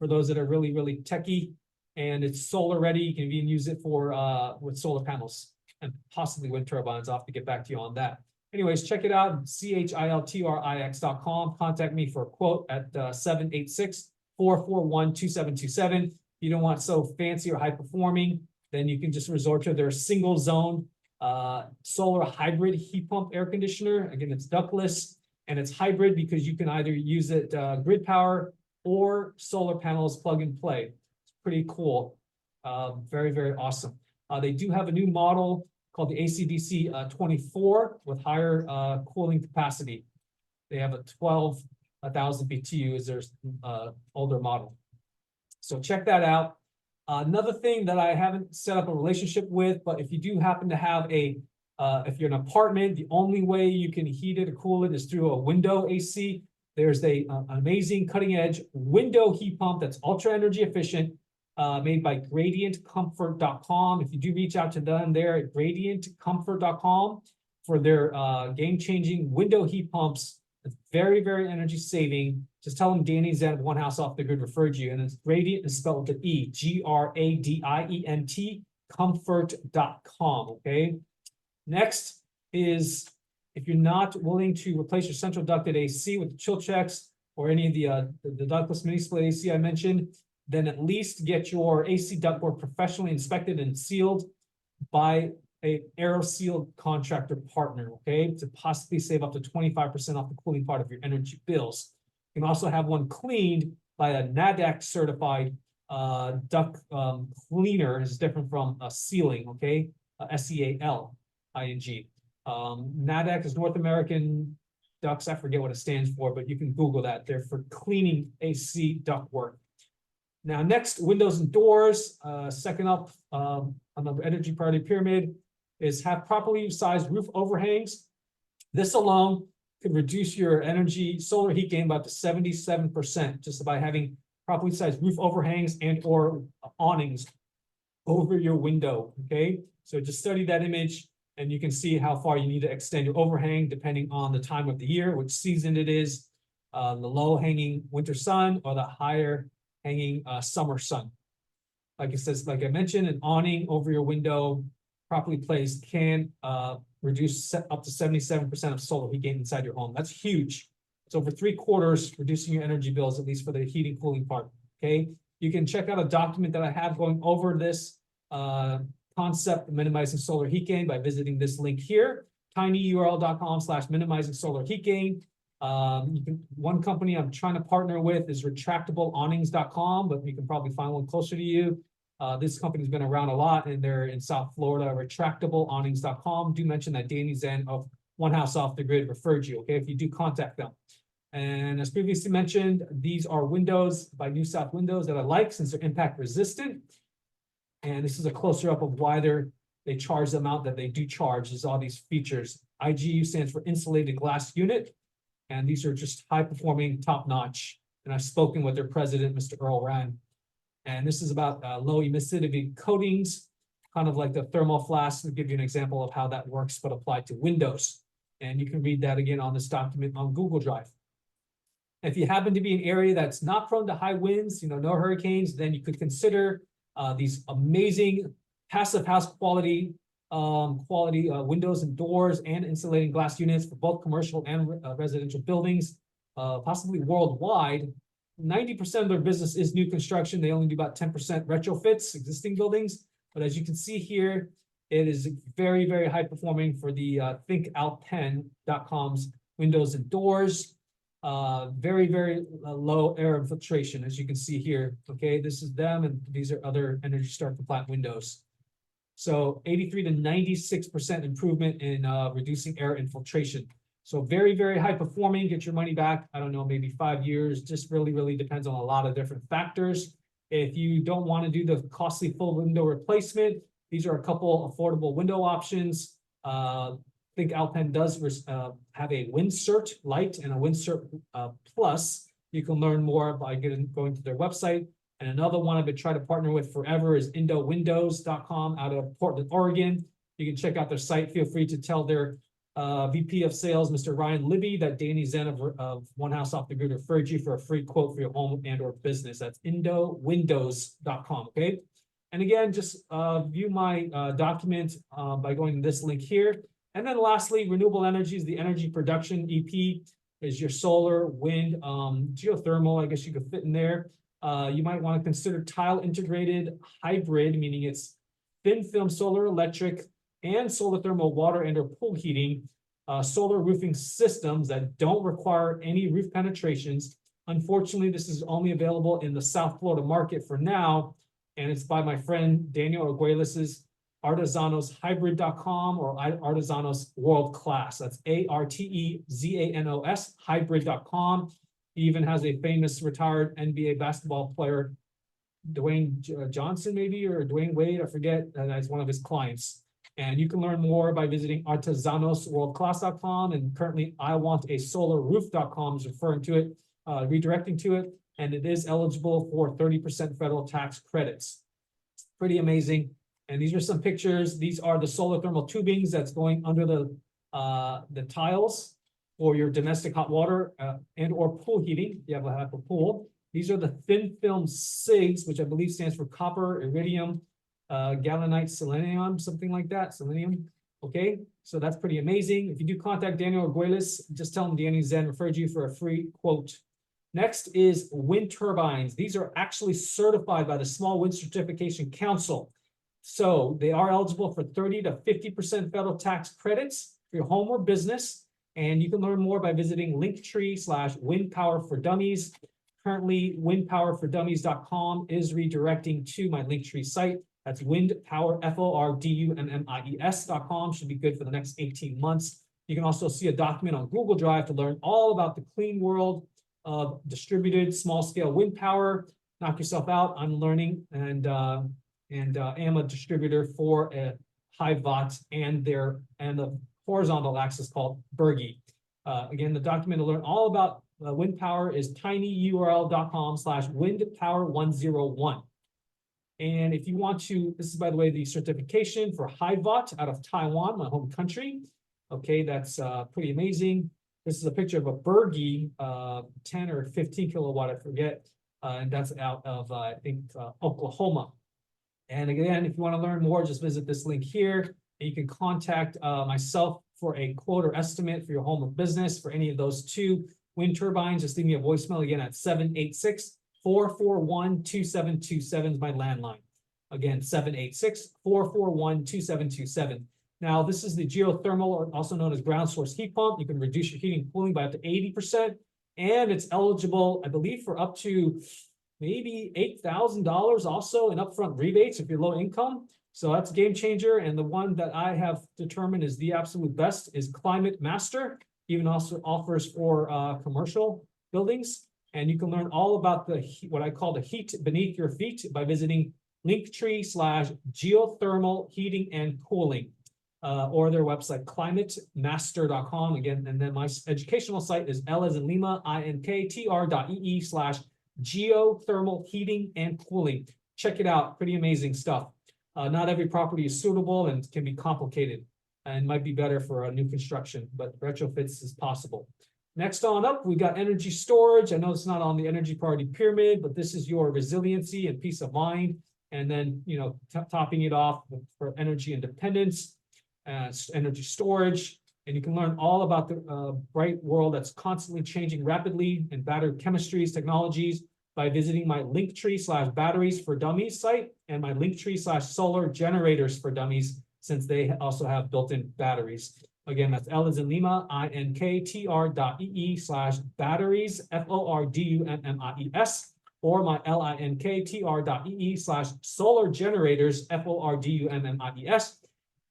for those that are really, really techie. And it's solar ready. You can even use it for with solar panels and possibly wind turbines. I'll have to get back to you on that. Anyways, check it out, CHILTRIX.com. Contact me for a quote at 786-441-2727. If you don't want so fancy or high performing, then you can just resort to their single zone solar hybrid heat pump air conditioner. Again, it's ductless and it's hybrid because you can either use it grid power or solar panels plug and play. It's pretty cool. Very, very awesome. They do have a new model called the ACDC 24 with higher cooling capacity. They have a 12,000 BTU is their older model. So check that out. Another thing that I haven't set up a relationship with, but if you do happen to have if you're an apartment, the only way you can heat it or cool it is through a window AC. There's an amazing cutting edge window heat pump that's ultra energy efficient, made by GradientComfort.com. If you do reach out to them there at GradientComfort.com for their game-changing window heat pumps, it's very, very energy saving. Just tell them Danny Zen of One House Off the Grid referred you, and it's Gradient is spelled with an E, Gradient, comfort.com, okay? Next is, if you're not willing to replace your central ducted AC with the chill checks or any of the ductless mini split AC I mentioned, then at least get your AC ductwork professionally inspected and sealed by a AeroSeal contractor partner, okay, to possibly save up to 25% off the cooling part of your energy bills. You can also have one cleaned by a NADAC certified duct cleaner. Is different from a sealing, okay, SEALING. NADAC is North American Ducts. I forget what it stands for, but you can Google that. They're for cleaning AC ductwork. Now, next, windows and doors. Second up on the energy priority pyramid is have properly sized roof overhangs. This alone could reduce your energy solar heat gain by up to 77% just by having properly sized roof overhangs and or awnings over your window, okay? So just study that image and you can see how far you need to extend your overhang depending on the time of the year, which season it is, the low hanging winter sun or the higher hanging summer sun. Like it says, like I mentioned, an awning over your window properly placed can reduce up to 77% of solar heat gain inside your home. That's huge. It's over 3/4 reducing your energy bills, at least for the heating cooling part, okay? You can check out a document that I have going over this concept of minimizing solar heat gain by visiting this link here, tinyurl.com/minimizing solar heat gain. One company I'm trying to partner with is retractableawnings.com, but you can probably find one closer to you. This company's been around a lot and they're in South Florida. Retractableawnings.com. Do mention that Danny Zen of One House Off the Grid referred you, okay, if you do contact them. And as previously mentioned, these are windows by New South Windows that I like since they're impact resistant. And this is a closer up of why they charge the amount that they do charge. Is all these features. IGU stands for insulated glass unit. And these are just high performing, top notch. And I've spoken with their president, Mr. Earl Rand. And this is about low emissivity coatings, kind of like the thermal flask, to give you an example of how that works, but applied to windows. And you can read that again on this document on Google Drive. If you happen to be an area that's not prone to high winds, no hurricanes, then you could consider these amazing passive house quality windows and doors and insulating glass units for both commercial and residential buildings, possibly worldwide. 90% of their business is new construction. They only do about 10% retrofits, existing buildings. But as you can see here, it is very, very high performing for the thinkalpen.com's windows and doors. Very, very low air infiltration, as you can see here. Okay, this is them, and these are other Energy Star compliant windows. So 83 to 96% improvement in reducing air infiltration. So very, very high performing, get your money back, I don't know, maybe 5 years, just really, really depends on a lot of different factors. If you don't want to do the costly full window replacement, these are a couple affordable window options. Think Alpen does have a Windcert Lite and a Windcert Plus. You can learn more by going to their website. And another one I've been trying to partner with forever is IndoWindows.com out of Portland, Oregon. You can check out their site. Feel free to tell their VP of Sales, Mr. Ryan Libby, that Danny Zen of One House Off the Grid referred you for a free quote for your home and or business. That's IndoWindows.com, okay? And again, just view my document by going to this link here. And then lastly, renewable energies, the energy production EP is your solar, wind, geothermal, I guess you could fit in there. You might want to consider tile integrated hybrid, meaning it's thin film solar electric and solar thermal water and or pool heating, solar roofing systems that don't require any roof penetrations. Unfortunately, this is only available in the South Florida market for now, and it's by my friend Daniel Arguelles's artezanoshybrid.com or Artezanos World Class. That's ARTEZANOS hybrid.com. He even has a famous retired NBA basketball player, Dwayne Johnson, maybe, or Dwayne Wade, I forget, as one of his clients. And you can learn more by visiting artezanosworldclass.com. And currently, iwantasolarroof.com is referring to it, redirecting to it. And it is eligible for 30% federal tax credits. Pretty amazing. And these are some pictures. These are the solar thermal tubings that's going under the tiles. for your domestic hot water and or pool heating. You have a pool. These are the thin film SIGs, which I believe stands for copper, iridium, galanite, selenium, something like that, selenium. Okay, so that's pretty amazing. If you do contact Daniel Arguelles, just tell him Danny Zen referred you for a free quote. Next is wind turbines. These are actually certified by the Small Wind Certification Council. So they are eligible for 30 to 50% federal tax credits for your home or business. And you can learn more by visiting Linktree/Wind Power for Dummies. Currently, windpowerfordummies.com is redirecting to my Linktree site. That's windpower, FORDUMMIES.com. Should be good for the next 18 months. You can also see a document on Google Drive to learn all about the clean world of distributed small-scale wind power. Knock yourself out. I'm learning and am a distributor for a high watt and the horizontal axis called Berge. Again, the document to learn all about wind power is tinyurl.com/windpower101. And if you want to, this is, by the way, the certification for high watt out of Taiwan, my home country. Okay, that's pretty amazing. This is a picture of a Berge, 10 or 15 kilowatt, I forget. And that's out of, I think, Oklahoma. And again, if you want to learn more, just visit this link here. And you can contact myself for a quote or estimate for your home or business for any of those two wind turbines. Just leave me a voicemail again at 786-441-2727 is my landline. Again, 786-441-2727. Now, this is the geothermal, or also known as ground source heat pump. You can reduce your heating and cooling by up to 80%. And it's eligible, I believe, for up to maybe $8,000 also in upfront rebates if you're low income. So that's a game changer. And the one that I have determined is the absolute best is Climate Master. Even also offers for commercial buildings. And you can learn all about the what I call the heat beneath your feet by visiting Linktree/geothermal heating and cooling, or their website, climatemaster.com. Again, and then my educational site is L as in Lima, INKTR.ee/geothermal heating and cooling. Check it out. Pretty amazing stuff. Not every property is suitable and can be complicated and might be better for a new construction, but retrofits is possible. Next on up, we got energy storage. I know it's not on the energy priority pyramid, but this is your resiliency and peace of mind. And then, you know, topping it off for energy independence, energy storage. And you can learn all about the bright world that's constantly changing rapidly in battery chemistries, technologies by visiting my Linktree/batteries for dummies site and my Linktree/solar generators for dummies, since they also have built-in batteries. Again, that's L as in Lima, INKTR.ee/batteries, FORDUMMIES, or my LINKTR.ee/solar generators, FORDUMMIES.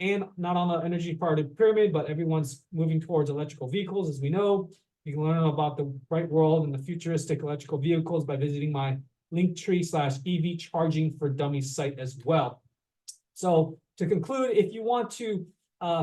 And not on the energy part of the pyramid, but everyone's moving towards electrical vehicles, as we know. You can learn about the bright world and the futuristic electrical vehicles by visiting my Linktree/EV charging for dummies site as well. So to conclude, if you want to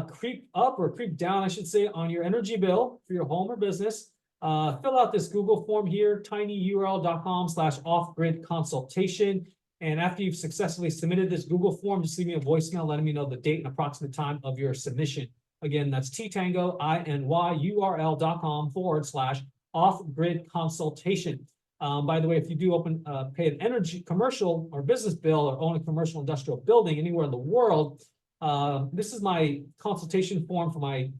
creep up or creep down, I should say, on your energy bill for your home or business, fill out this Google form here, tinyurl.com/off-grid consultation. And after you've successfully submitted this Google form, just leave me a voicemail letting me know the date and approximate time of your submission. Again, that's tinyurl.com/off-grid consultation. By the way, if you do pay an energy commercial or business bill or own a commercial industrial building anywhere in the world, this is my consultation form for my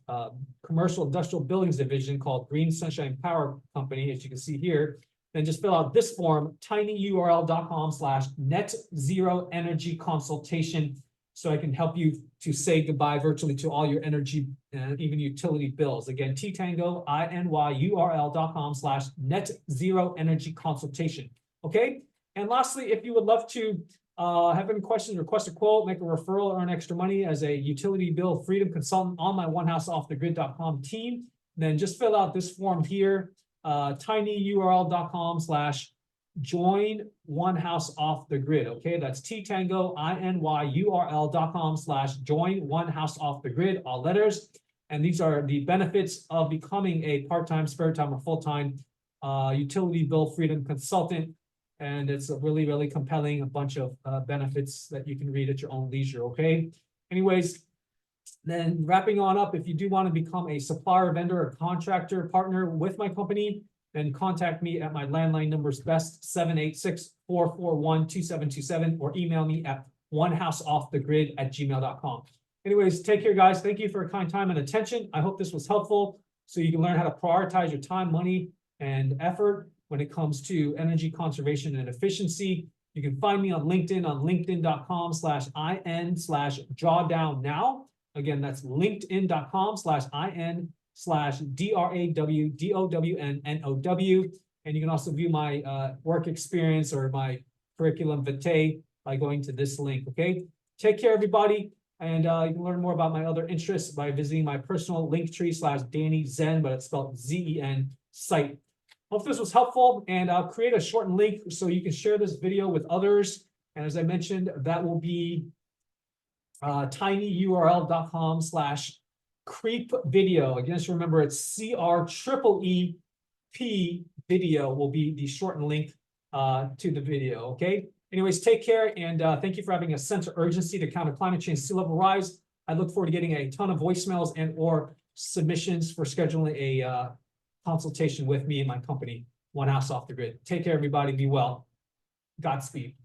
commercial industrial buildings division called Green Sunshine Power Company, as you can see here. Then just fill out this form, tinyurl.com/net zero energy consultation, so I can help you to say goodbye virtually to all your energy and even utility bills. Again, tinyurl.com/net zero energy consultation. Okay. And lastly, if you would love to have any questions, request a quote, make a referral, or earn extra money as a utility bill freedom consultant on my onehouseoffthegrid.com team, then just fill out this form here, tinyurl.com/join one house off the grid. Okay, that's tinyurl.com/join one house off the grid, all letters. And these are the benefits of becoming a part-time, spare time, or full-time utility bill freedom consultant. And it's a really, really compelling bunch of benefits that you can read at your own leisure. Okay. Anyways, Then wrapping on up, if you do want to become a supplier, vendor, or contractor partner with my company, then contact me at my landline numbers best 786-441-2727 or email me at onehouseoffthegrid@gmail.com. Anyways, take care, guys. Thank you for your kind time and attention. I hope this was helpful so you can learn how to prioritize your time, money, and effort when it comes to energy conservation and efficiency. You can find me on LinkedIn on linkedin.com/in/drawdown-now. Again, that's linkedin.com/in/drawdownnow. And you can also view my work experience or my curriculum vitae by going to this link, okay? Take care, everybody. And you can learn more about my other interests by visiting my personal linktree/Danny Zen, but it's spelled Z-E-N site. Hope this was helpful, and I'll create a shortened link so you can share this video with others. And as I mentioned, that will be tinyurl.com/CREEP video. Again, just remember it's CREEP video will be the shortened link to the video, okay? Anyways, take care, and thank you for having a sense of urgency to counter climate change, sea level rise. I look forward to getting a ton of voicemails and or submissions for scheduling a consultation with me and my company, One House Off the Grid. Take care, everybody. Be well. Godspeed.